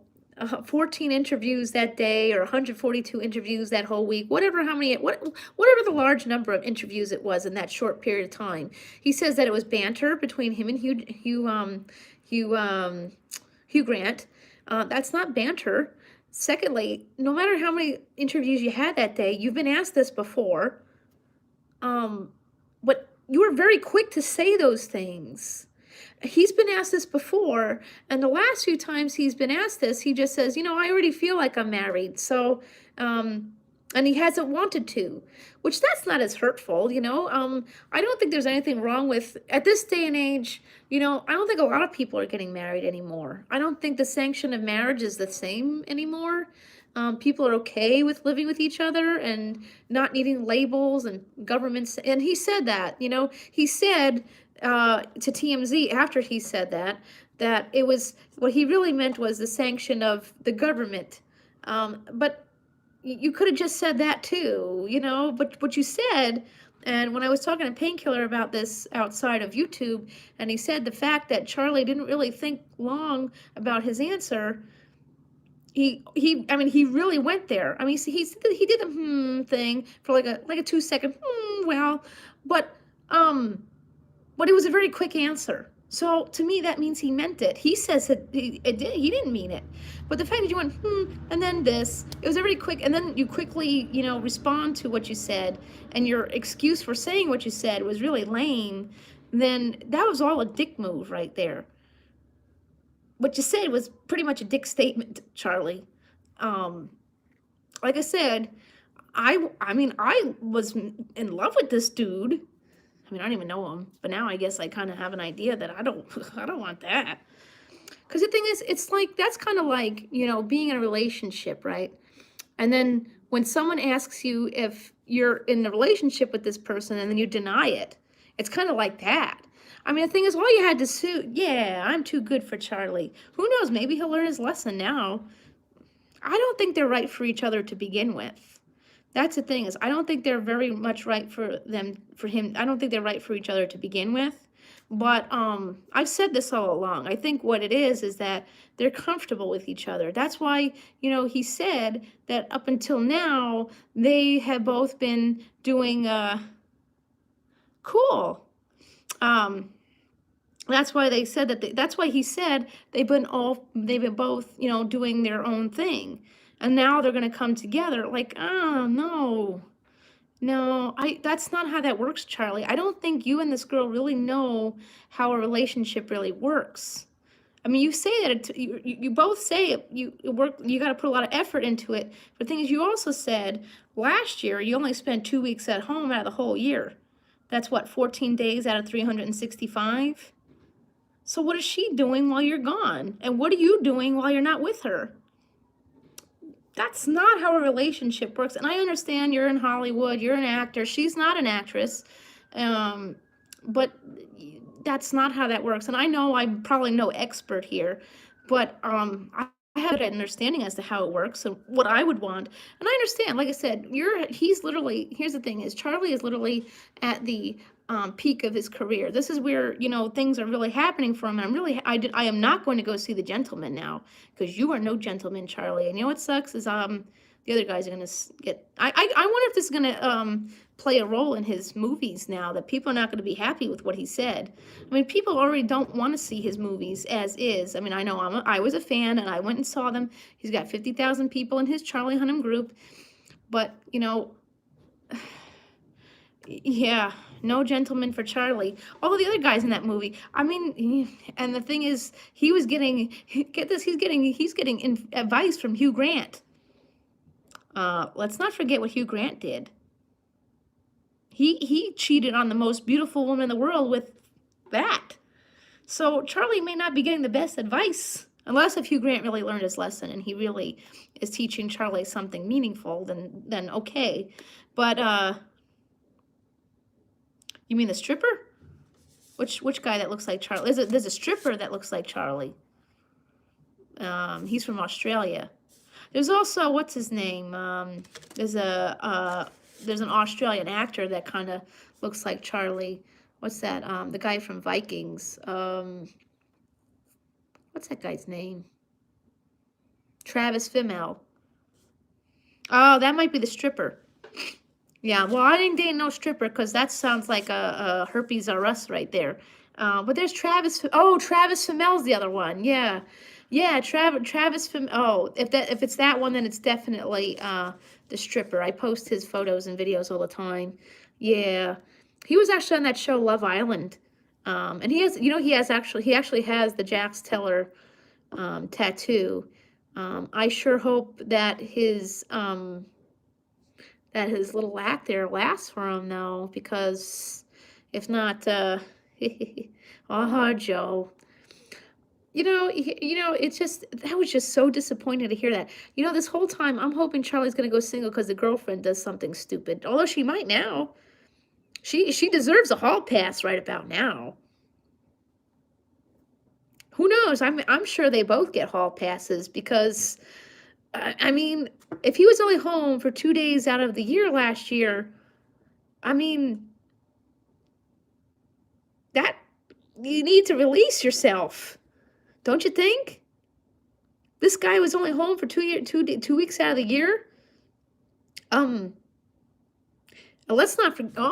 14 interviews that day or 142 interviews that whole week, whatever, whatever the large number of interviews it was in that short period of time. He says that it was banter between him and Hugh, Hugh Grant. That's not banter. Secondly, no matter how many interviews you had that day, you've been asked this before, but you were very quick to say those things. He's been asked this before, and the last few times he's been asked this, he just says, I already feel like I'm married, so, and he hasn't wanted to, which that's not as hurtful, I don't think there's anything wrong with, at this day and age, I don't think a lot of people are getting married anymore. I don't think the sanction of marriage is the same anymore. People are okay with living with each other and not needing labels and governments. And he said that, he said to TMZ after he said that it was, what he really meant was the sanction of the government. But you could have just said that too, but what you said, and when I was talking to Painkiller about this outside of YouTube, and he said the fact that Charlie didn't really think long about his answer, I mean, he really went there. I mean, he did the thing for like a 2-second well, but it was a very quick answer. So to me, that means he meant it. He says that he didn't mean it, but the fact that you went and then this, it was a very quick, and then you quickly respond to what you said, and your excuse for saying what you said was really lame. Then that was all a dick move right there. What you said was pretty much a dick statement, Charlie. Like I said, I mean, I was in love with this dude. I mean, I don't even know him, but now I guess I kind of have an idea that I don't want that. Because the thing is, it's like, that's kind of like, being in a relationship, right? And then when someone asks you if you're in a relationship with this person and then you deny it, it's kind of like that. I mean, the thing is, all you had to say, yeah, I'm too good for Charlie. Who knows? Maybe he'll learn his lesson now. I don't think they're right for each other to begin with. That's the thing, is I don't think they're very much right for him. I don't think they're right for each other to begin with. But I've said this all along. I think what it is that they're comfortable with each other. That's why, he said that up until now, they have both been doing cool. That's why they said that. That's why he said they've been both, doing their own thing, and now they're going to come together. Like, oh no, that's not how that works, Charlie. I don't think you and this girl really know how a relationship really works. I mean, you say that you both say you got to put a lot of effort into it. But the thing is, you also said last year you only spent 2 weeks at home out of the whole year. That's what, 14 days out of 365? So what is she doing while you're gone? And what are you doing while you're not with her? That's not how a relationship works. And I understand you're in Hollywood, you're an actor. She's not an actress. But that's not how that works. And I know I'm probably no expert here, but I have an understanding as to how it works and what I would want. And I understand, like I said, he's literally, here's the thing is, Charlie is literally at the peak of his career. This is where, things are really happening for him. I am not going to go see The Gentleman now, because you are no gentleman, Charlie. And what sucks is the other guys are going to get, I wonder if this is going to play a role in his movies now, that people are not going to be happy with what he said. I mean, people already don't want to see his movies as is. I mean, I know I was a fan and I went and saw them. He's got 50,000 people in his Charlie Hunnam group. But, yeah, no gentleman for Charlie. All the other guys in that movie, I mean, and the thing is, he was getting, get this, he's getting advice from Hugh Grant. Let's not forget what Hugh Grant did. He cheated on the most beautiful woman in the world with that. So Charlie may not be getting the best advice, unless if Hugh Grant really learned his lesson and he really is teaching Charlie something meaningful, then okay. But you mean the stripper? Which guy that looks like Charlie? There's a stripper that looks like Charlie. He's from Australia. There's also, what's his name? There's an Australian actor that kind of looks like Charlie. What's that? The guy from Vikings. What's that guy's name? Travis Fimmel. Oh, that might be the stripper. Yeah, well, I didn't date no stripper because that sounds like a herpes R us right there. But there's Travis. Oh, Travis Fimel's the other one. Yeah, yeah. Travis Fim. Oh, if it's that one, then it's definitely the stripper. I post his photos and videos all the time. Yeah, he was actually on that show Love Island. And he has, he actually has the Jax Teller tattoo. I sure hope that his little act there lasts for him though, because if not, oh, Joe. It's just, that was just so disappointing to hear that. This whole time I'm hoping Charlie's gonna go single because the girlfriend does something stupid. Although she might now. She deserves a hall pass right about now. Who knows? I'm sure they both get hall passes because, I mean, if he was only home for 2 days out of the year last year, I mean, that you need to release yourself, don't you think? This guy was only home for 2 weeks out of the year. Let's not forget.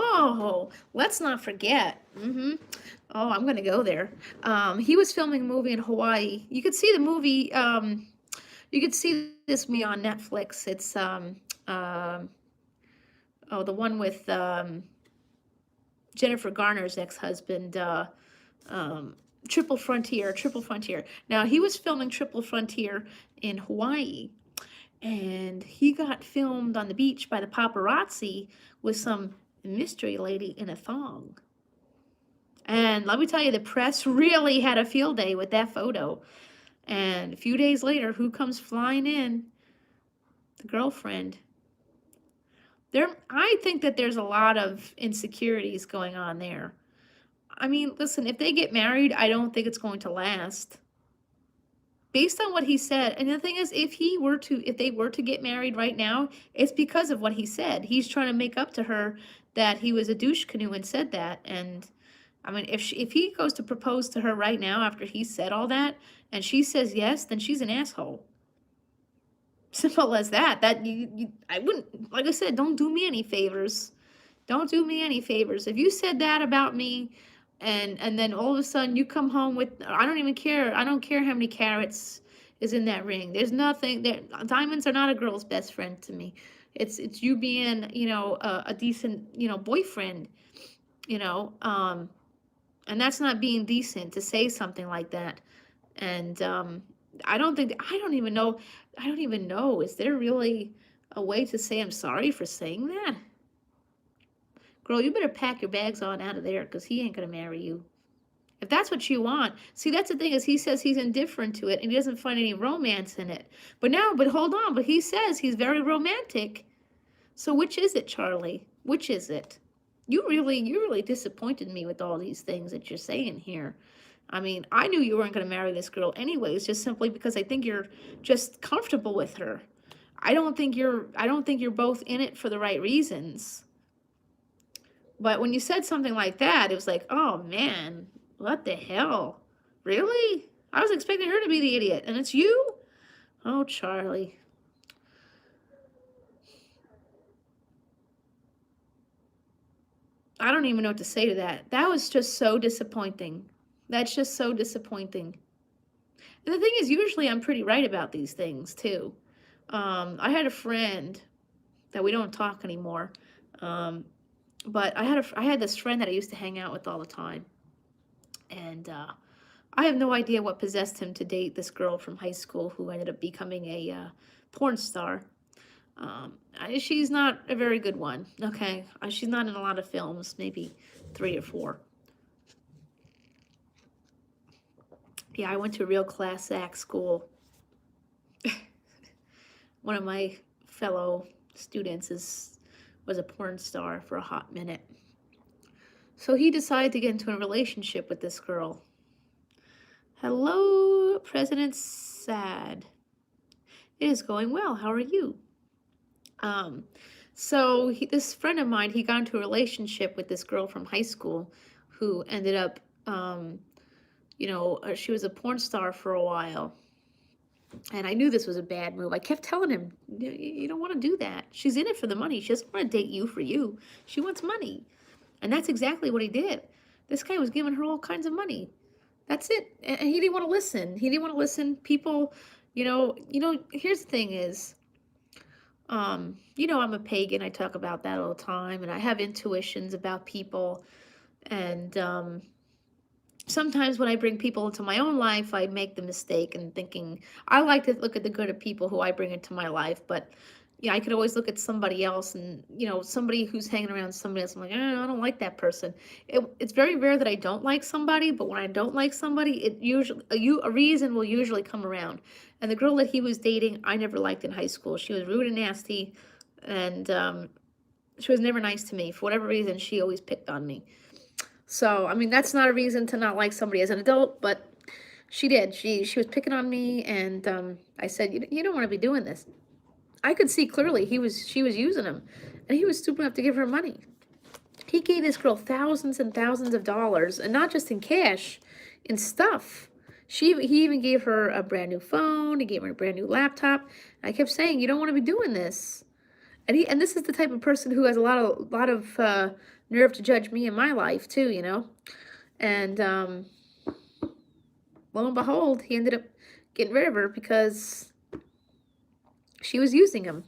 Oh, I'm gonna go there. He was filming a movie in Hawaii. You could see the movie. You could see this movie on Netflix. It's the one with Jennifer Garner's ex-husband. Triple Frontier. Now, he was filming Triple Frontier in Hawaii, and he got filmed on the beach by the paparazzi with some mystery lady in a thong. And let me tell you, the press really had a field day with that photo. And a few days later, who comes flying in? The girlfriend. I think that there's a lot of insecurities going on there. I mean, listen, if they get married, I don't think it's going to last. Based on what he said, and the thing is, if they were to get married right now, it's because of what he said. He's trying to make up to her that he was a douche canoe and said that. And I mean, if he goes to propose to her right now after he said all that, and she says yes, then she's an asshole. Simple as that. I wouldn't, like I said, don't do me any favors. Don't do me any favors. If you said that about me, and then all of a sudden you come home with, I don't even care. I don't care how many carats is in that ring. There's nothing there. Diamonds are not a girl's best friend to me. It's you being, a decent, boyfriend, and that's not being decent to say something like that. And I don't even know. Is there really a way to say I'm sorry for saying that? Girl, you better pack your bags on out of there, because he ain't going to marry you. If that's what you want. See, that's the thing, is he says he's indifferent to it, and he doesn't find any romance in it. But hold on, but he says he's very romantic. So which is it, Charlie? Which is it? You really disappointed me with all these things that you're saying here. I mean, I knew you weren't going to marry this girl anyways, just simply because I think you're just comfortable with her. I don't think you're both in it for the right reasons. But when you said something like that, it was like, oh man, what the hell? Really? I was expecting her to be the idiot, and it's you? Oh, Charlie. I don't even know what to say to that. That was just so disappointing. That's just so disappointing. And the thing is, usually I'm pretty right about these things too. I had a friend that we don't talk anymore. But I had this friend that I used to hang out with all the time. And I have no idea what possessed him to date this girl from high school who ended up becoming a porn star. She's not a very good one, okay? She's not in a lot of films, maybe 3 or 4. Yeah, I went to a real class act school. One of my fellow students was a porn star for a hot minute. So he decided to get into a relationship with this girl. Hello, President Sad. It is going well. How are you? So this friend of mine, he got into a relationship with this girl from high school who ended up, she was a porn star for a while. And I knew this was a bad move. I kept telling him, you don't want to do that. She's in it for the money. She doesn't want to date you for you. She wants money. And that's exactly what he did. This guy was giving her all kinds of money. That's it. And he didn't want to listen. He didn't want to listen. People, here's the thing is, I'm a pagan. I talk about that all the time. And I have intuitions about people. And sometimes when I bring people into my own life, I make the mistake in thinking, I like to look at the good of people who I bring into my life, but yeah, I could always look at somebody else and, somebody who's hanging around somebody else. I'm like, I don't like that person. It's very rare that I don't like somebody, but when I don't like somebody, it usually, a reason will usually come around. And the girl that he was dating, I never liked in high school. She was rude and nasty, and she was never nice to me. For whatever reason, she always picked on me. So, I mean, that's not a reason to not like somebody as an adult, but she did. She was picking on me, and I said, you don't want to be doing this. I could see clearly she was using him, and he was stupid enough to give her money. He gave this girl thousands and thousands of dollars, and not just in cash, in stuff. He even gave her a brand new phone. He gave her a brand new laptop. And I kept saying, you don't want to be doing this. And this is the type of person who has a lot of nerve to judge me in my life too, And lo and behold, he ended up getting rid of her because she was using him.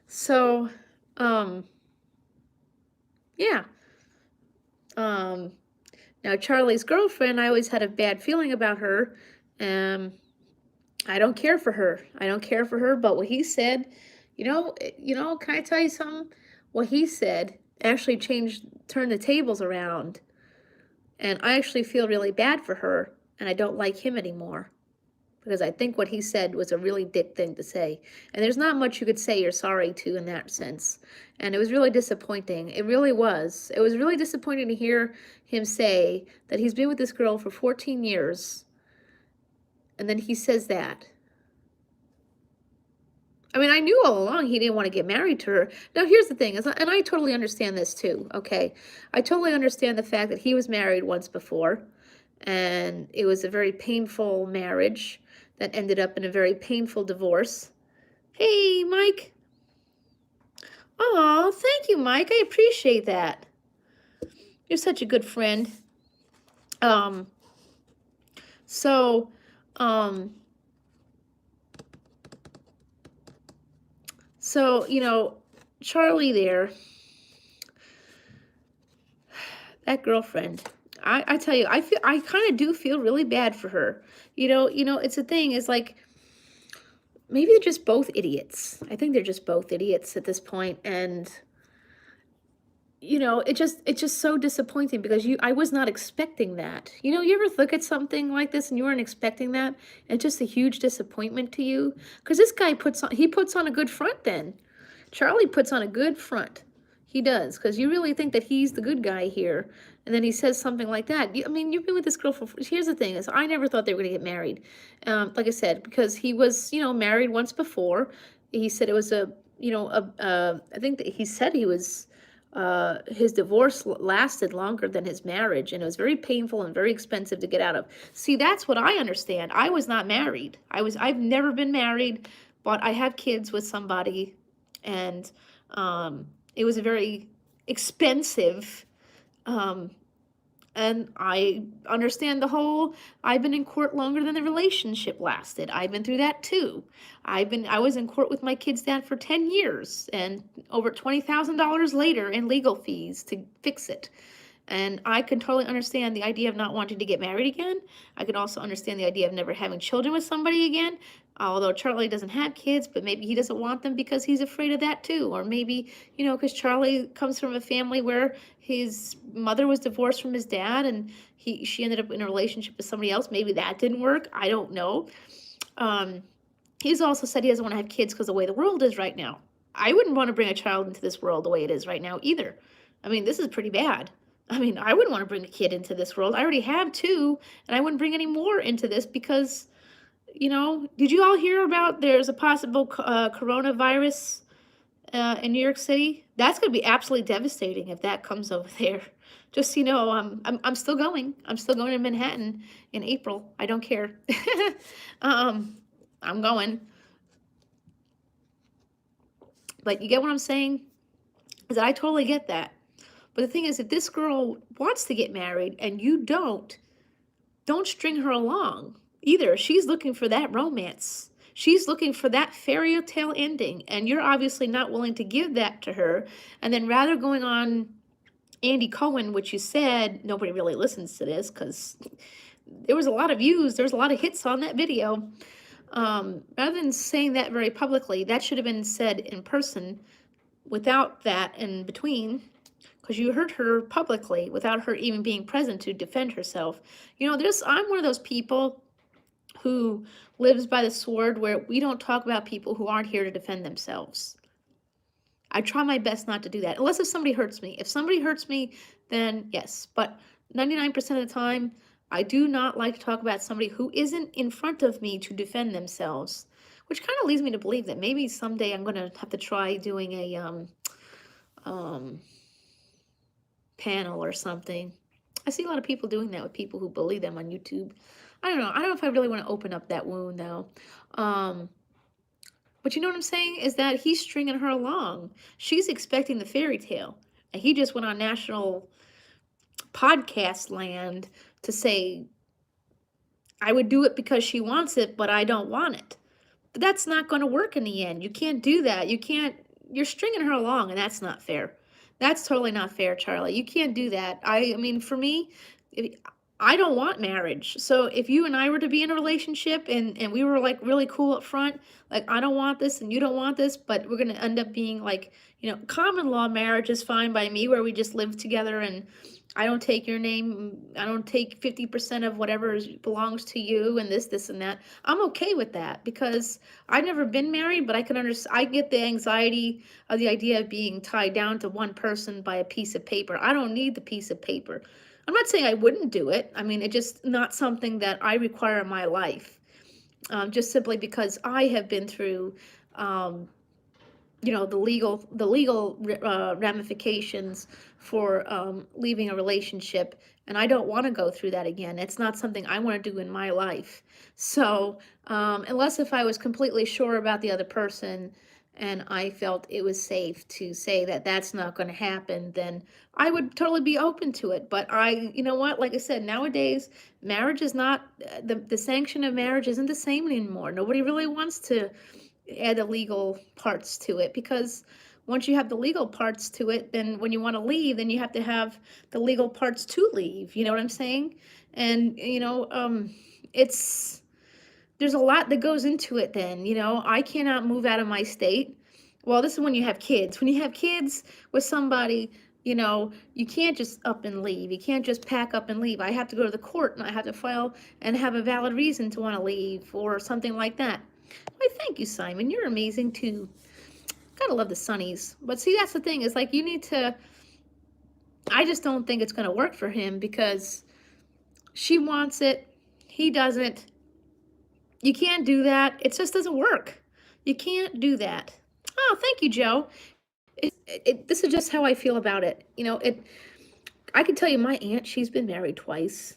So, yeah. Now Charlie's girlfriend, I always had a bad feeling about her. I don't care for her. I don't care for her, but what he said, can I tell you something? What he said actually turned the tables around. And I actually feel really bad for her, and I don't like him anymore. Because I think what he said was a really dick thing to say. And there's not much you could say you're sorry to in that sense. And it was really disappointing. It really was. It was really disappointing to hear him say that he's been with this girl for 14 years. And then he says that. I mean, I knew all along he didn't want to get married to her. Now, here's the thing, and I totally understand this too, okay? I totally understand the fact that he was married once before, and it was a very painful marriage that ended up in a very painful divorce. Hey, Mike. Oh, thank you, Mike. I appreciate that. You're such a good friend. So, Charlie there, that girlfriend, I tell you, I kind of do feel really bad for her. It's a thing, is like, maybe they're just both idiots. I think they're just both idiots at this point, and it's just so disappointing because I was not expecting that. You ever look at something like this and you weren't expecting that, and it's just a huge disappointment to you? Because this guy puts on a good front then. Charlie puts on a good front. He does, because you really think that he's the good guy here, and then he says something like that. I mean, you've been with this girl for... Here's the thing, is I never thought they were going to get married. Like I said, because he was, married once before. He said it was I think that he said he was... his divorce lasted longer than his marriage, and it was very painful and very expensive to get out of. See, that's what I understand. I was not married. I've never been married, but I have kids with somebody, and it was a very expensive, and I understand the whole, I've been in court longer than the relationship lasted. I've been through that too. I was in court with my kid's dad for 10 years and over $20,000 later in legal fees to fix it. And I can totally understand the idea of not wanting to get married again. I can also understand the idea of never having children with somebody again. Although Charlie doesn't have kids, but maybe he doesn't want them because he's afraid of that too. Or maybe, because Charlie comes from a family where his mother was divorced from his dad and she ended up in a relationship with somebody else. Maybe that didn't work. I don't know. He's also said he doesn't want to have kids because of the way the world is right now. I wouldn't want to bring a child into this world the way it is right now either. I mean, this is pretty bad. I mean, I wouldn't want to bring a kid into this world. I already have two, and I wouldn't bring any more into this because, did you all hear about there's a possible coronavirus in New York City? That's going to be absolutely devastating if that comes over there. Just, you know, I'm still going. I'm still going to Manhattan in April. I don't care. um, I'm going. But you get what I'm saying? Is that I totally get that. But the thing is, if this girl wants to get married and you don't string her along either. She's looking for that romance. She's looking for that fairy tale ending, and you're obviously not willing to give that to her. And then rather going on Andy Cohen, which you said nobody really listens to this because there was a lot of views, there was a lot of hits on that video. Rather than saying that very publicly, that should have been said in person without that in between, because you heard her publicly without her even being present to defend herself. You know, I'm one of those people who lives by the sword where we don't talk about people who aren't here to defend themselves. I try my best not to do that, unless if somebody hurts me. If somebody hurts me, then yes. But 99% of the time, I do not like to talk about somebody who isn't in front of me to defend themselves, which kind of leads me to believe that maybe someday I'm going to have to try doing a panel or something. I see a lot of people doing that with people who bully them on YouTube. I don't know. I don't know if I really want to open up that wound though. But you know what I'm saying? Is that he's stringing her along. She's expecting the fairy tale. And he just went on national podcast land to say, I would do it because she wants it, but I don't want it. But that's not going to work in the end. You can't do that. You're stringing her along, and that's not fair. That's totally not fair, Charlie. You can't do that. I mean, for me, I don't want marriage. So if you and I were to be in a relationship and we were like really cool up front, like I don't want this and you don't want this, but we're going to end up being like, you know, common law marriage is fine by me, where we just live together and I don't take your name, I don't take 50% of whatever belongs to you and this and that. I'm okay with that because I've never been married, but I can understand, I get the anxiety of the idea of being tied down to one person by a piece of paper. I don't need the piece of paper. I'm not saying I wouldn't do it. I mean, it's just not something that I require in my life, just simply because I have been through, you know, the legal ramifications for leaving a relationship, and I don't want to go through that again. It's not something I want to do in my life. So unless if I was completely sure about the other person and I felt it was safe to say that that's not going to happen, then I would totally be open to it. But you know what, like I said, nowadays, marriage is not, the sanction of marriage isn't the same anymore. Nobody really wants to add the legal parts to it, because once you have the legal parts to it, then when you want to leave, then you have to have the legal parts to leave. You know what I'm saying? And, you know, there's a lot that goes into it then. You know, I cannot move out of my state. Well, this is when you have kids. When you have kids with somebody, you know, you can't just up and leave. You can't just pack up and leave. I have to go to the court and I have to file and have a valid reason to want to leave or something like that. Why, thank you, Simon. You're amazing too. Gotta love the Sunnies. But see, that's the thing. Is like you need to. I just don't think it's gonna work for him because she wants it. He doesn't. You can't do that. It just doesn't work. You can't do that. Oh, thank you, Joe. This is just how I feel about it. You know, I can tell you, my aunt, she's been married twice.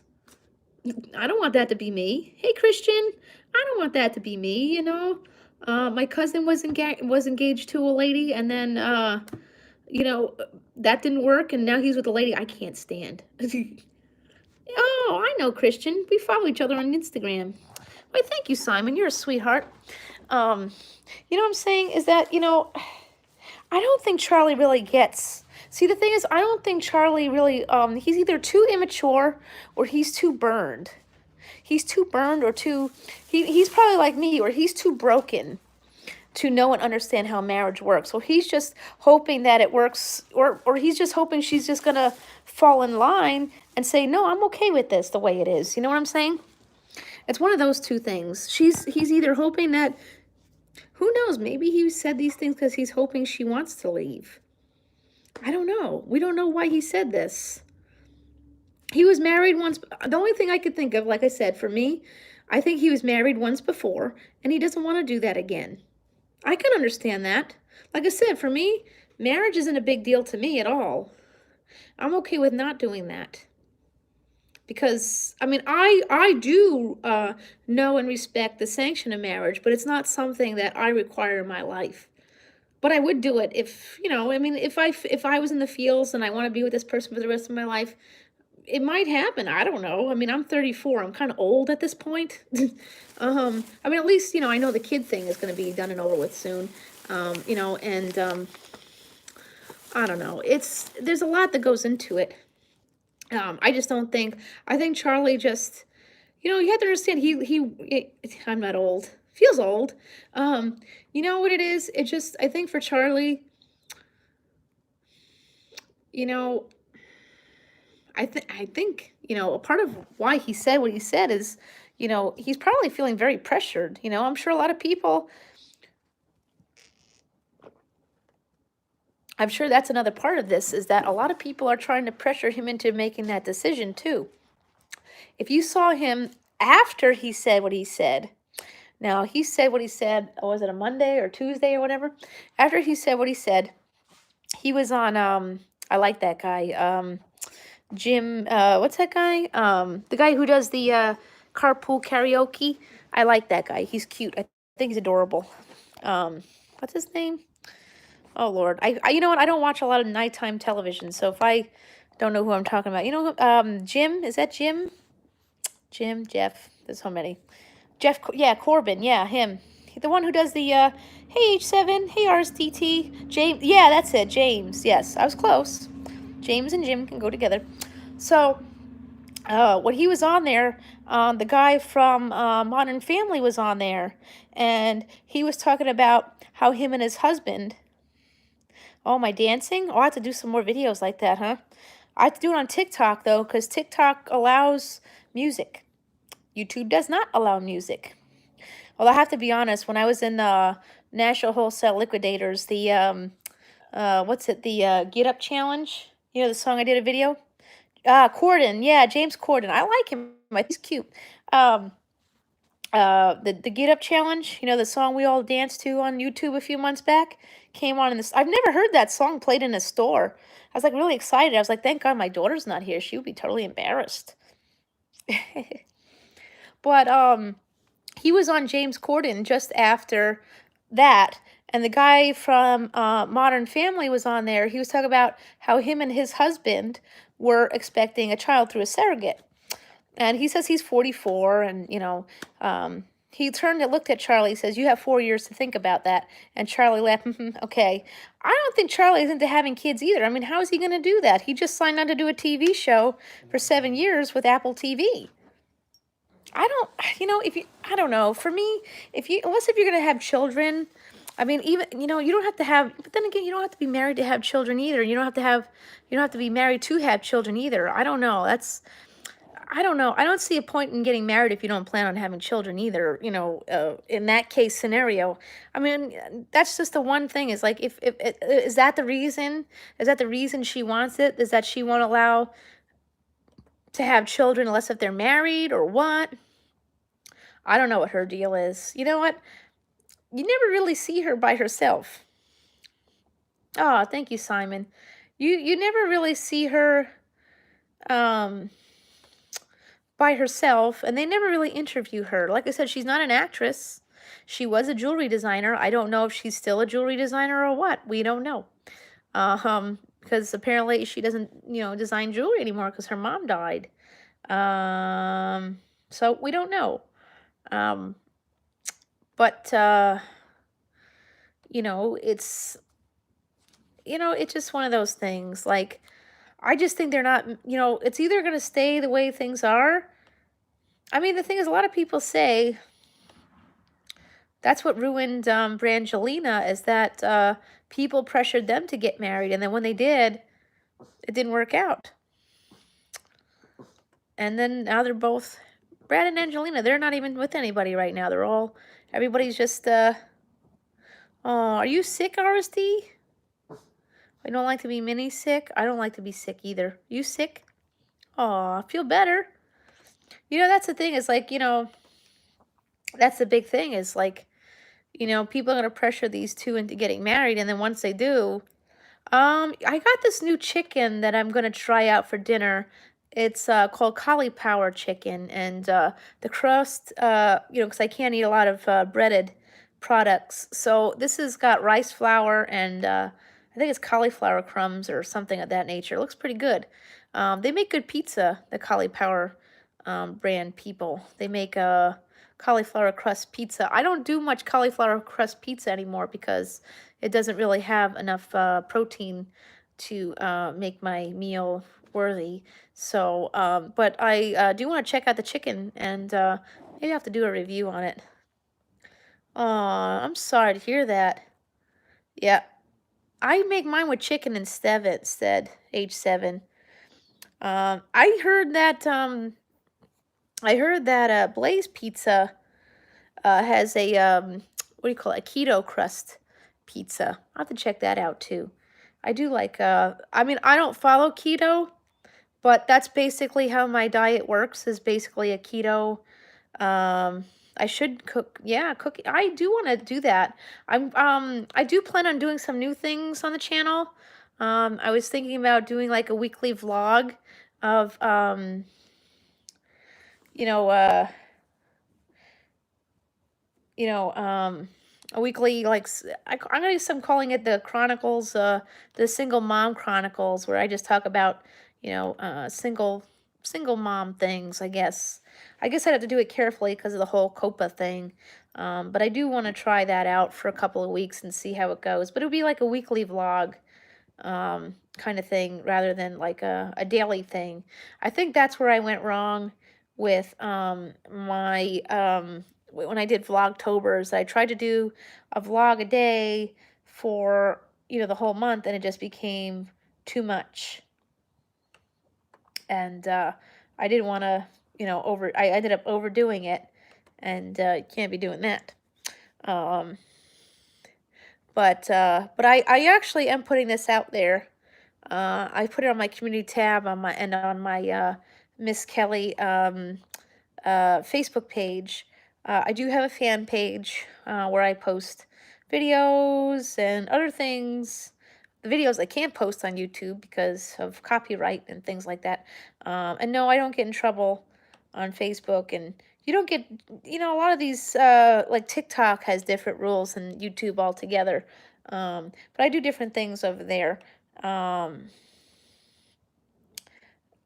I don't want that to be me. Hey, Christian, I don't want that to be me, you know. My cousin was engaged to a lady, and then, you know, that didn't work, and now he's with a lady I can't stand. Oh, I know, Christian. We follow each other on Instagram. Why, thank you, Simon. You're a sweetheart. You know what I'm saying is that, you know, I don't think Charlie really gets. See, the thing is, I don't think Charlie really, he's either too immature or he's too burned. He's too burned or he's probably like me, or he's too broken to know and understand how marriage works. So he's just hoping that it works, or he's just hoping she's just going to fall in line and say, no, I'm okay with this the way it is. You know what I'm saying? It's one of those two things. He's either hoping that, who knows, maybe he said these things because he's hoping she wants to leave. I don't know. We don't know why he said this. He was married once. The only thing I could think of, like I said, for me, I think he was married once before, and he doesn't want to do that again. I can understand that. Like I said, for me, marriage isn't a big deal to me at all. I'm okay with not doing that. Because I mean, I do know and respect the sanction of marriage, but it's not something that I require in my life. But I would do it if, I mean, if I was in the fields and I want to be with this person for the rest of my life, it might happen. I don't know. I mean, I'm 34. I'm kind of old at this point. I mean, at least, I know the kid thing is going to be done and over with soon. And I don't know. There's a lot that goes into it. I just don't think, I think Charlie just, you have to understand, I'm not old, feels old. You know what it is? It just, I think for Charlie, you know, I think, a part of why he said what he said is, he's probably feeling very pressured. I'm sure a lot of people, I'm sure that's another part of this, is that a lot of people are trying to pressure him into making that decision too. If you saw him after he said what he said, now he said what he said, was it a Monday or Tuesday or whatever? After he said what he said, he was on, I like that guy, Jim, what's that guy? The guy who does the carpool karaoke. I like that guy. He's cute. I think he's adorable. What's his name? Oh Lord, you know what? I don't watch a lot of nighttime television, so if I don't know who I'm talking about, Jim. Is that Jim? Jim, Jeff. There's so many. Jeff, yeah, Corbin, yeah, him. The one who does the hey H7, hey RSDT, James. Yeah, that's it, James. Yes, I was close. James and Jim can go together. So, when he was on there, the guy from Modern Family was on there, and he was talking about how him and his husband. Oh, my dancing? Oh, I have to do some more videos like that, huh? I have to do it on TikTok, though, because TikTok allows music. YouTube does not allow music. Well, I have to be honest, when I was in National Wholesale Liquidators, the, what's it, the Get Up Challenge? The song I did a video? Corden, yeah, James Corden. I like him. He's cute. The Get Up Challenge, the song we all danced to on YouTube a few months back, came on in this. I've never heard that song played in a store. I was like really excited. I was like, thank God my daughter's not here. She would be totally embarrassed. But he was on James Corden just after that, and the guy from Modern Family was on there. He was talking about how him and his husband were expecting a child through a surrogate. And he says he's 44, and, he turned and looked at Charlie. He says, you have 4 years to think about that. And Charlie laughed, okay. I don't think Charlie is into having kids either. I mean, how is he going to do that? He just signed on to do a TV show for 7 years with Apple TV. I don't know. For me, unless if you're going to have children, I mean, even, you don't have to have, but then again, you don't have to be married to have children either. You don't have to be married to have children either. I don't know. I don't know. I don't see a point in getting married if you don't plan on having children either, in that case scenario. I mean, that's just the one thing is like, if is that the reason? Is that the reason she wants it? Is that she won't allow to have children unless if they're married or what? I don't know what her deal is. You know what? You never really see her by herself. Oh, thank you, Simon. You never really see her by herself, and they never really interview her. Like I said, she's not an actress. She was a jewelry designer. I don't know if she's still a jewelry designer or what. We don't know. Because apparently she doesn't, design jewelry anymore because her mom died. So we don't know. But it's just one of those things. Like, I just think they're not, it's either going to stay the way things are. I mean, the thing is, a lot of people say that's what ruined Brangelina, is that people pressured them to get married. And then when they did, it didn't work out. And then now they're both, Brad and Angelina, they're not even with anybody right now. Everybody's just, oh, are you sick, RSD? I don't like to be mini sick. I don't like to be sick either. You sick? Oh, feel better. That's the thing is like, that's the big thing is like, people are going to pressure these two into getting married. And then once they do, I got this new chicken that I'm gonna try out for dinner. It's called cauliflower chicken, and the crust, because I can't eat a lot of breaded products. So this has got rice flour and I think it's cauliflower crumbs or something of that nature. It looks pretty good. They make good pizza, the cauliflower brand people. They make cauliflower crust pizza. I don't do much cauliflower crust pizza anymore because it doesn't really have enough protein to make my meal worthy. So, but I do want to check out the chicken and maybe I have to do a review on it. I'm sorry to hear that. Yeah, I make mine with chicken instead, age 7. I heard that Blaze Pizza has a what do you call it? A keto crust pizza. I'll have to check that out too. I do like I mean, I don't follow keto, but that's basically how my diet works, is basically a keto. I should cook, yeah, cook. I do want to do that. I do plan on doing some new things on the channel. I was thinking about doing like a weekly vlog of you know, uh a weekly, like, I'm gonna some calling it the Chronicles, the Single Mom Chronicles, where I just talk about, single mom things, I guess. I guess I'd have to do it carefully because of the whole COPA thing. But I do want to try that out for a couple of weeks and see how it goes. But it would be like a weekly vlog kind of thing rather than like a daily thing. I think that's where I went wrong with my when I did Vlogtobers. I tried to do a vlog a day for the whole month, and it just became too much. And I didn't want to I ended up overdoing it, and you can't be doing that. Um, but I actually am putting this out there. I put it on my community tab on my Miss Kelly Facebook page. I do have a fan page where I post videos and other things. The videos I can't post on YouTube because of copyright and things like that. And no, I don't get in trouble on Facebook, and you don't get, a lot of these, like TikTok has different rules than YouTube altogether. But I do different things over there. Um,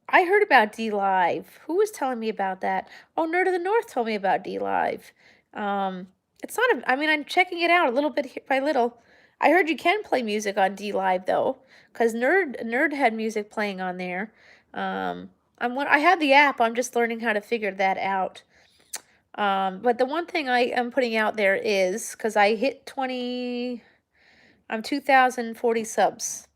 I heard about D Live. Who was telling me about that? Oh, Nerd of the North told me about D Live. Um, it's not I mean, I'm checking it out a little bit by little. I heard you can play music on D Live though, because Nerd had music playing on there. I had the app. I'm just learning how to figure that out. But the one thing I am putting out there is, because I hit 2,040 subs.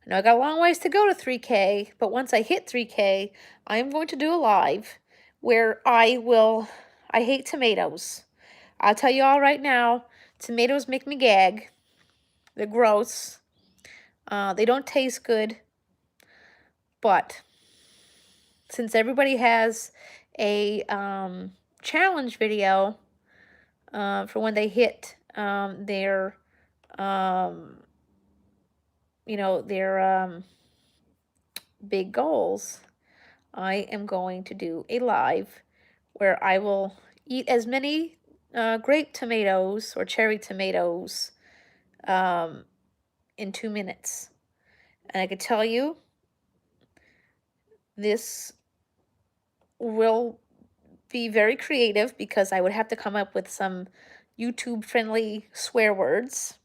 I know I got a long ways to go to 3K, but once I hit 3K, I am going to do a live where I hate tomatoes. I'll tell you all right now, tomatoes make me gag. They're gross. They don't taste good. But since everybody has a challenge video for when they hit their big goals, I am going to do a live where I will eat as many grape tomatoes or cherry tomatoes in 2 minutes. And I can tell you, this will be very creative because I would have to come up with some YouTube-friendly swear words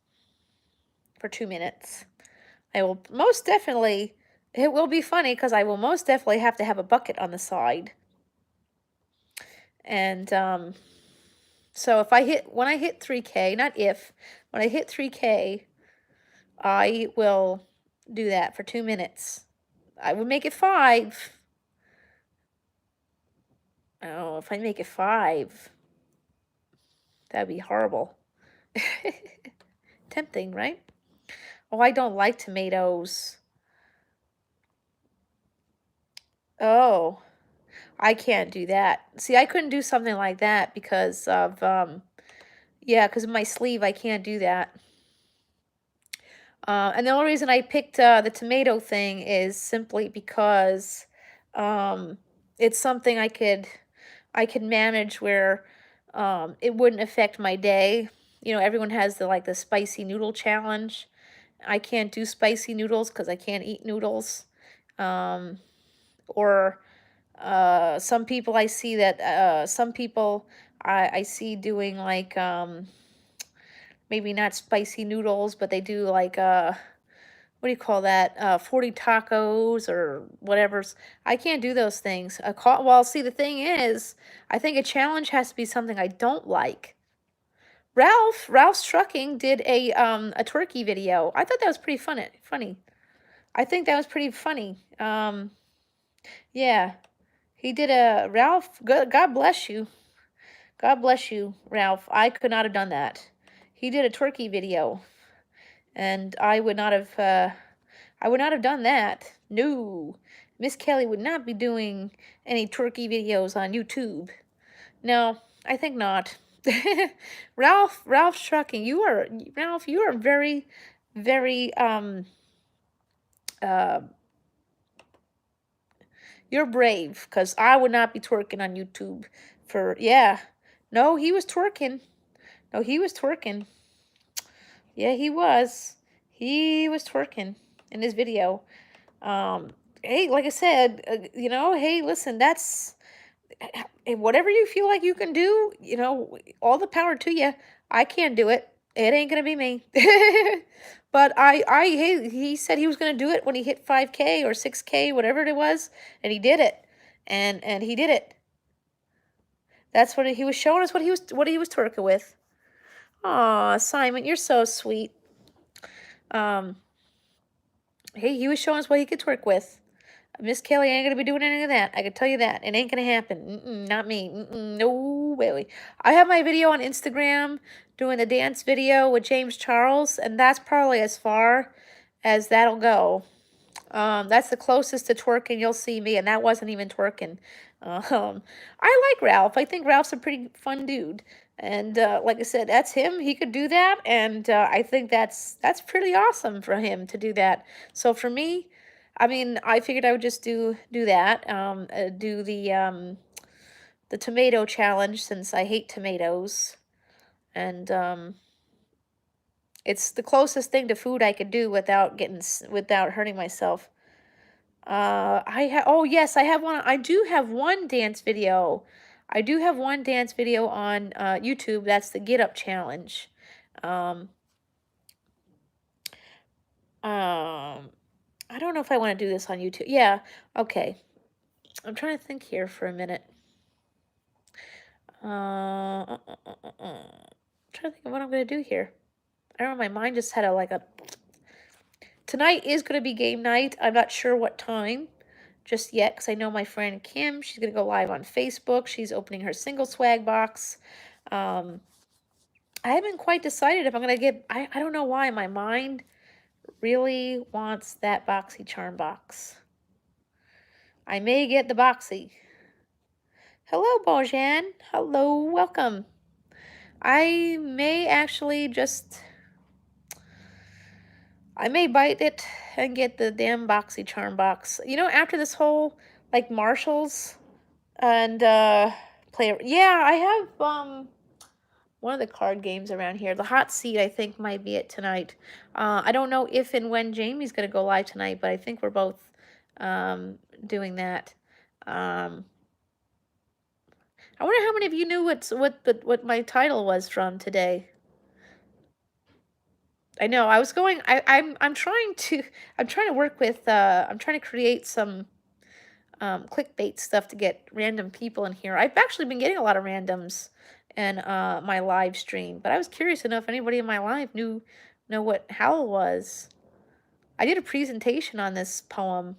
for 2 minutes. I will most definitely, it will be funny because I will most definitely have to have a bucket on the side. And so when I hit 3K, when I hit 3K, I will do that for 2 minutes. I would make it 5. Oh, if I make it 5, that'd be horrible. Tempting, right? Oh, I don't like tomatoes. Oh, I can't do that. See, I couldn't do something like that because of, yeah, because of my sleeve, I can't do that. And the only reason I picked the tomato thing is simply because um, it's something I could manage where it wouldn't affect my day. Everyone has the spicy noodle challenge. I can't do spicy noodles because I can't eat noodles. Um, or some people I see that some people I see doing maybe not spicy noodles, but they do what do you call that? 40 tacos or whatever's. I can't do those things. Well, see, the thing is, I think a challenge has to be something I don't like. Ralph's Trucking did a turkey video. I thought that was pretty funny. I think that was pretty funny. Yeah, he did a Ralph. God bless you. God bless you, Ralph. I could not have done that. He did a turkey video, and I would not have done that. No. Miss Kelly would not be doing any turkey videos on YouTube. No, I think not. Ralph's Trucking. Ralph, you are very, very, uh, you're brave, because I would not be twerking on YouTube yeah. No, he was twerking. No, he was twerking. Yeah, he was. He was twerking in his video. Um, hey, like I said, hey, listen, that's whatever you feel like you can do, all the power to you. I can't do it. It ain't gonna be me. But he said he was gonna do it when he hit 5K or 6K, whatever it was, and he did it. And he did it. That's what he was showing us what he was twerking with. Aw, Simon, you're so sweet. Um, hey, he was showing us what he could twerk with. Miss Kelly ain't gonna be doing any of that. I can tell you that. It ain't gonna happen. Not me. No way. I have my video on Instagram doing the dance video with James Charles, and that's probably as far as that'll go. That's the closest to twerking you'll see me, and that wasn't even twerking. I like Ralph. I think Ralph's a pretty fun dude, and like I said, that's him. He could do that, and I think that's pretty awesome for him to do that. So for me, I mean, I figured I would just do that. Do the tomato challenge since I hate tomatoes, and it's the closest thing to food I could do without hurting myself. Oh yes, I do have one dance video. I do have one dance video on YouTube. That's the Get Up Challenge. Um, um, I don't know if I want to do this on YouTube. Yeah, okay. I'm trying to think here for a minute. Trying to think of what I'm gonna do here. I don't know. My mind just had a. Tonight is gonna be game night. I'm not sure what time just yet, because I know my friend Kim, she's going to go live on Facebook. She's opening her single swag box. I haven't quite decided if I'm going to get, I don't know why my mind really wants that boxy charm box. I may get the boxy. Hello, Bojan. Hello, welcome. I may actually I may bite it and get the damn boxy charm box. After this whole, Marshalls and play. Yeah, I have one of the card games around here. The hot seat, I think, might be it tonight. I don't know if and when Jamie's gonna go live tonight, but I think we're both doing that. I wonder how many of you knew what my title was from today. I know I was going. I'm trying to work with. I'm trying to create some clickbait stuff to get random people in here. I've actually been getting a lot of randoms in my live stream, but I was curious to know if anybody in my live know what Howl was. I did a presentation on this poem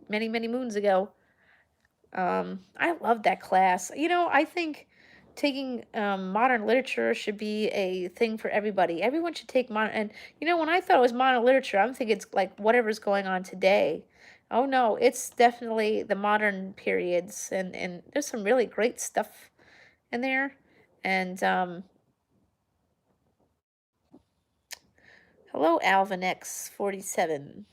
many, many moons ago. I loved that class. I think taking modern literature should be a thing for everybody. Everyone should take modern. And when I thought it was modern literature, I'm thinking it's like whatever's going on today. Oh no, it's definitely the modern periods, and there's some really great stuff in there. And Hello, Alvin X47.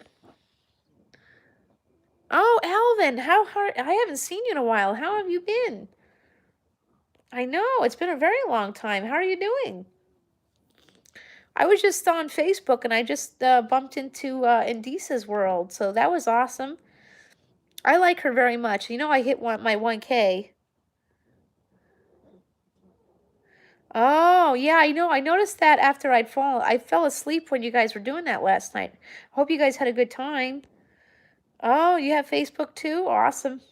Oh, Alvin, how hard? I haven't seen you in a while. How have you been? I know, it's been a very long time. How are you doing? I was just on Facebook and I just bumped into Indisa's world, so that was awesome. I like her very much. You know, I hit my 1K. Oh, yeah, I know. I noticed that after I fell asleep when you guys were doing that last night. Hope you guys had a good time. Oh, you have Facebook too? Awesome.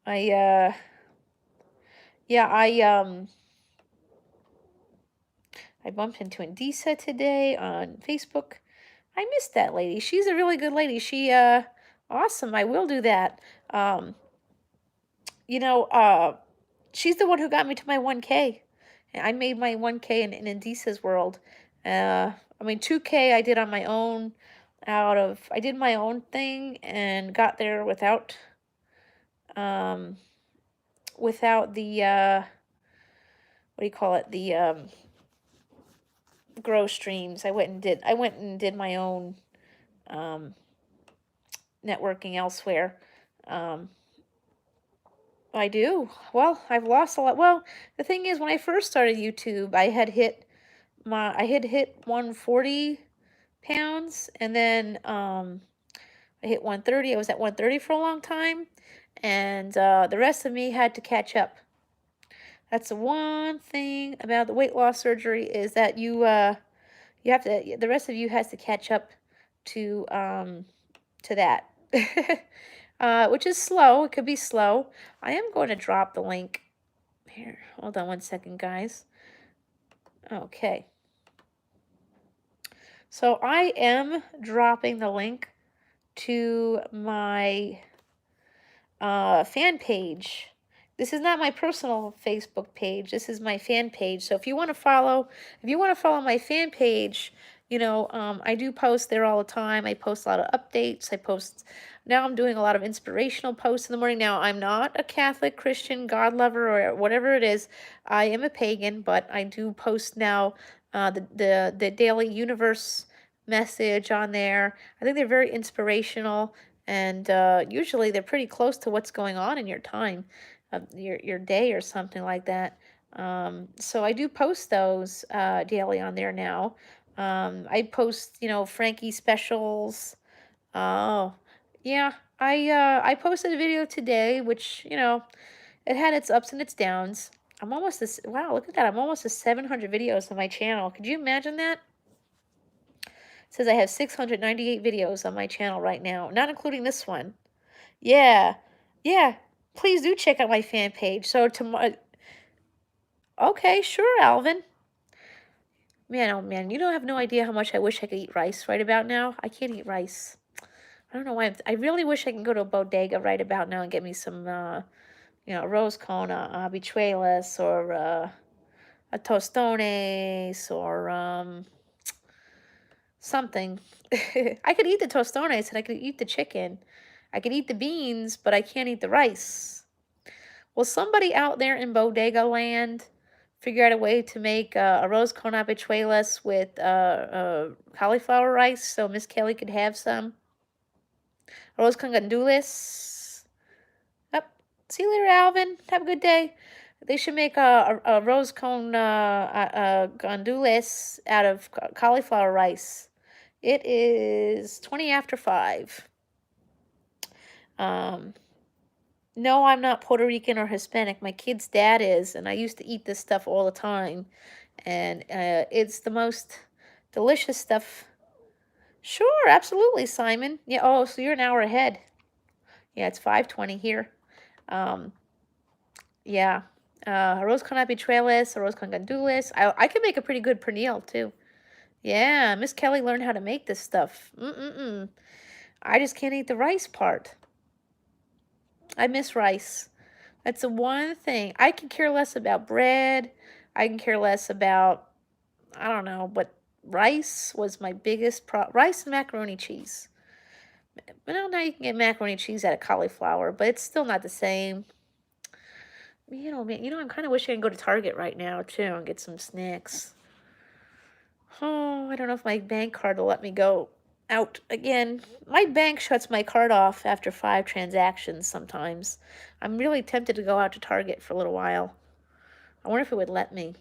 I yeah, I bumped into Indisa today on Facebook. I missed that lady. She's a really good lady. She awesome. I will do that. Um, you know, she's the one who got me to my 1K. I made my 1K in Indisa's world. I mean 2K I did on my own I did my own thing and got there um without the what do you call it? The grow streams. I went and did my own um networking elsewhere. Um I do. Well, I've lost a lot. Well, the thing is when I first started YouTube, I had hit 140 pounds and then I hit 130. I was at 130 for a long time and the rest of me had to catch up. That's the one thing about the weight loss surgery is that you have to the rest of you has to catch up to that. Which is slow. It could be slow. I am going to drop the link here. Hold on one second, guys. Okay. So I am dropping the link to my fan page. This is not my personal Facebook page. This is my fan page. So if you want to follow my fan page, you know, I do post there all the time. I post a lot of updates. Now I'm doing a lot of inspirational posts in the morning. Now I'm not a Catholic, Christian, God lover, or whatever it is. I am a pagan, but I do post now the daily universe message on there. I think they're very inspirational and usually they're pretty close to what's going on in your time, your day or something like that. So I do post those daily on there now. I post, you know, Frankie specials. Oh, yeah. I posted a video today, which you know, it had its ups and its downs. Wow, look at that! I'm almost to 700 videos on my channel. Could you imagine that? It says I have 698 videos on my channel right now, not including this one. Yeah. Yeah. Please do check out my fan page. So tomorrow, okay, sure, Alvin. Man, oh man, you don't have no idea how much I wish I could eat rice right about now. I can't eat rice. I don't know why. I really wish I can go to a bodega right about now and get me some, you know, rose con habichuelas or a tostones or something. I could eat the tostones and I could eat the chicken. I could eat the beans, but I can't eat the rice. Will somebody out there in bodega land figure out a way to make a rose con habichuelas with cauliflower rice so Miss Kelly could have some? Rose con gandules. Yep. See you later, Alvin. Have a good day. They should make a rose con gandules out of cauliflower rice. It is 20 after 5. Um, No, I'm not Puerto Rican or Hispanic. My kid's dad is, and I used to eat this stuff all the time. And it's the most delicious stuff. Sure, absolutely, Simon. Yeah, oh, so you're an hour ahead. Yeah, it's 5:20 here. Um, yeah. Arroz con habichuelas, arroz con gandules. I can make a pretty good pernil, too. Yeah, Miss Kelly learned how to make this stuff. Mm-mm-mm. I just can't eat the rice part. I miss rice. That's the one thing. I can care less about bread. I can care less about, I don't know, but rice was my biggest rice and macaroni cheese. But now you can get macaroni cheese out of cauliflower, but it's still not the same. You know, man, I'm kind of wishing I could go to Target right now, too, and get some snacks. Oh, I don't know if my bank card will let me go out again. My bank shuts my card off after 5 transactions sometimes. I'm really tempted to go out to Target for a little while. I wonder if it would let me.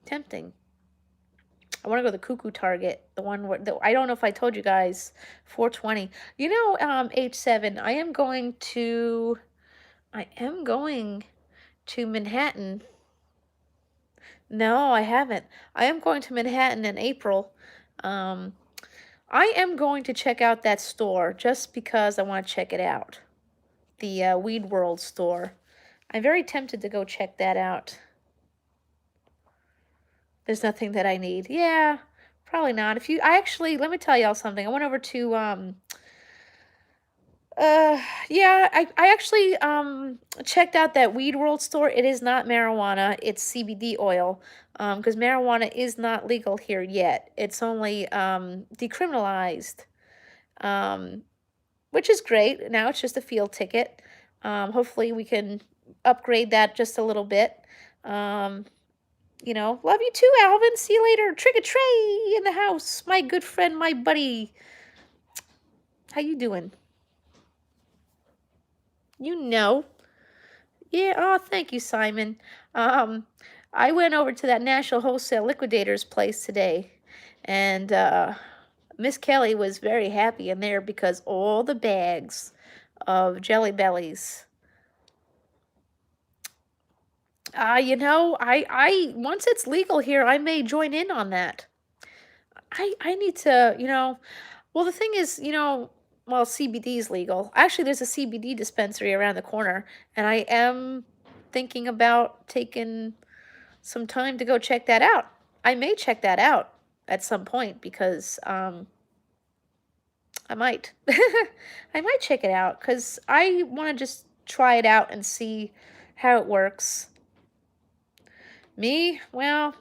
Tempting. I want to go to the Cuckoo Target, the one where I don't know if I told you guys, 420. You know, H7, I am going to Manhattan. No, I haven't. I am going to Manhattan in April. I am going to check out that store just because I want to check it out. The Weed World store. I'm very tempted to go check that out. There's nothing that I need. Yeah, probably not. Let me tell y'all something. I went over to, yeah, I actually, checked out that Weed World store. It is not marijuana. It's CBD oil, because marijuana is not legal here yet. It's only, decriminalized, which is great. Now it's just a field ticket. Hopefully we can upgrade that just a little bit. You know, love you too, Alvin. See you later. Trigger Trey in the house. My good friend, my buddy. How you doing? You know. Yeah, oh, thank you, Simon. I went over to that National Wholesale Liquidators place today, and Miss Kelly was very happy in there because all the bags of Jelly Bellies. You know, I once it's legal here, I may join in on that. I need to, you know, well, the thing is, you know, well, CBD is legal. Actually, there's a CBD dispensary around the corner, and I am thinking about taking some time to go check that out. I may check that out at some point because I might. I might check it out because I want to just try it out and see how it works. Me? Well,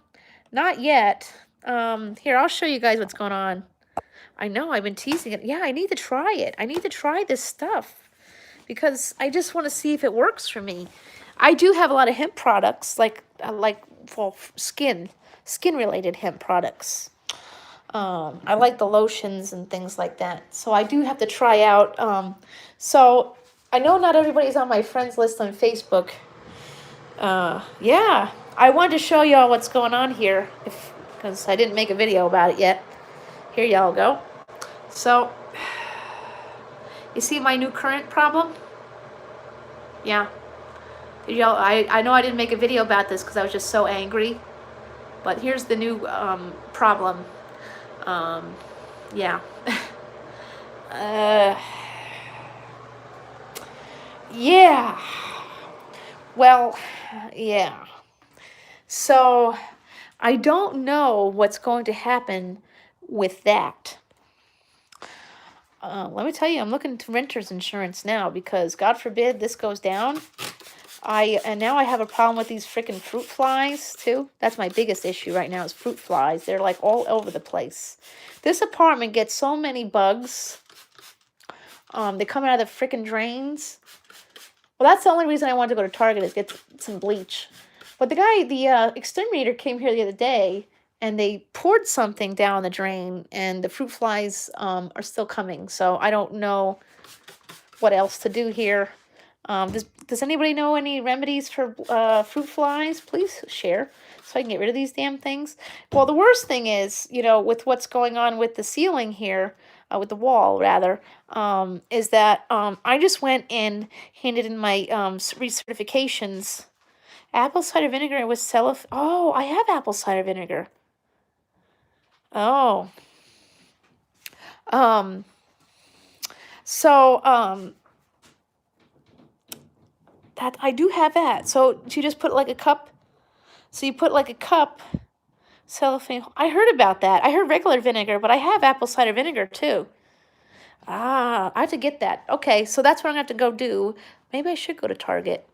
not yet. Here, I'll show you guys what's going on. I know, I've been teasing it. Yeah, I need to try it. I need to try this stuff because I just want to see if it works for me. I do have a lot of hemp products, like well, skin-related hemp products. I like the lotions and things like that. So I do have to try out. So I know not everybody's on my friends list on Facebook. Yeah, I wanted to show y'all what's going on here because I didn't make a video about it yet. Here y'all go. So, you see my new current problem? Yeah. Y'all, I know I didn't make a video about this because I was just so angry. But here's the new problem. Yeah. Yeah. Well, yeah. So, I don't know what's going to happen with that. Let me tell you, I'm looking to renter's insurance now because God forbid this goes down. And now I have a problem with these freaking fruit flies too. That's my biggest issue right now is fruit flies. They're like all over the place. This apartment gets so many bugs. They come out of the freaking drains. Well, that's the only reason I wanted to go to Target is get some bleach. But the exterminator came here the other day and they poured something down the drain and the fruit flies are still coming. So I don't know what else to do here. Does anybody know any remedies for fruit flies? Please share so I can get rid of these damn things. Well, the worst thing is, you know, with what's going on with the ceiling here, with the wall rather, is that I just went and handed in my recertifications. Apple cider vinegar with cellophane. Oh, I have apple cider vinegar. Oh. That I do have that. So you just put like a cup. So you put like a cup cellophane. I heard about that. I heard regular vinegar, but I have apple cider vinegar too. I have to get that. Okay, so that's what I'm going to have to go do. Maybe I should go to Target.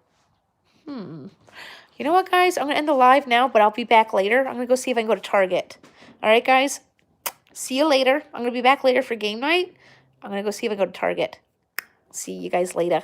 You know what, guys? I'm going to end the live now, but I'll be back later. I'm going to go see if I can go to Target. All right, guys? See you later. I'm going to be back later for game night. I'm going to go see if I can go to Target. See you guys later.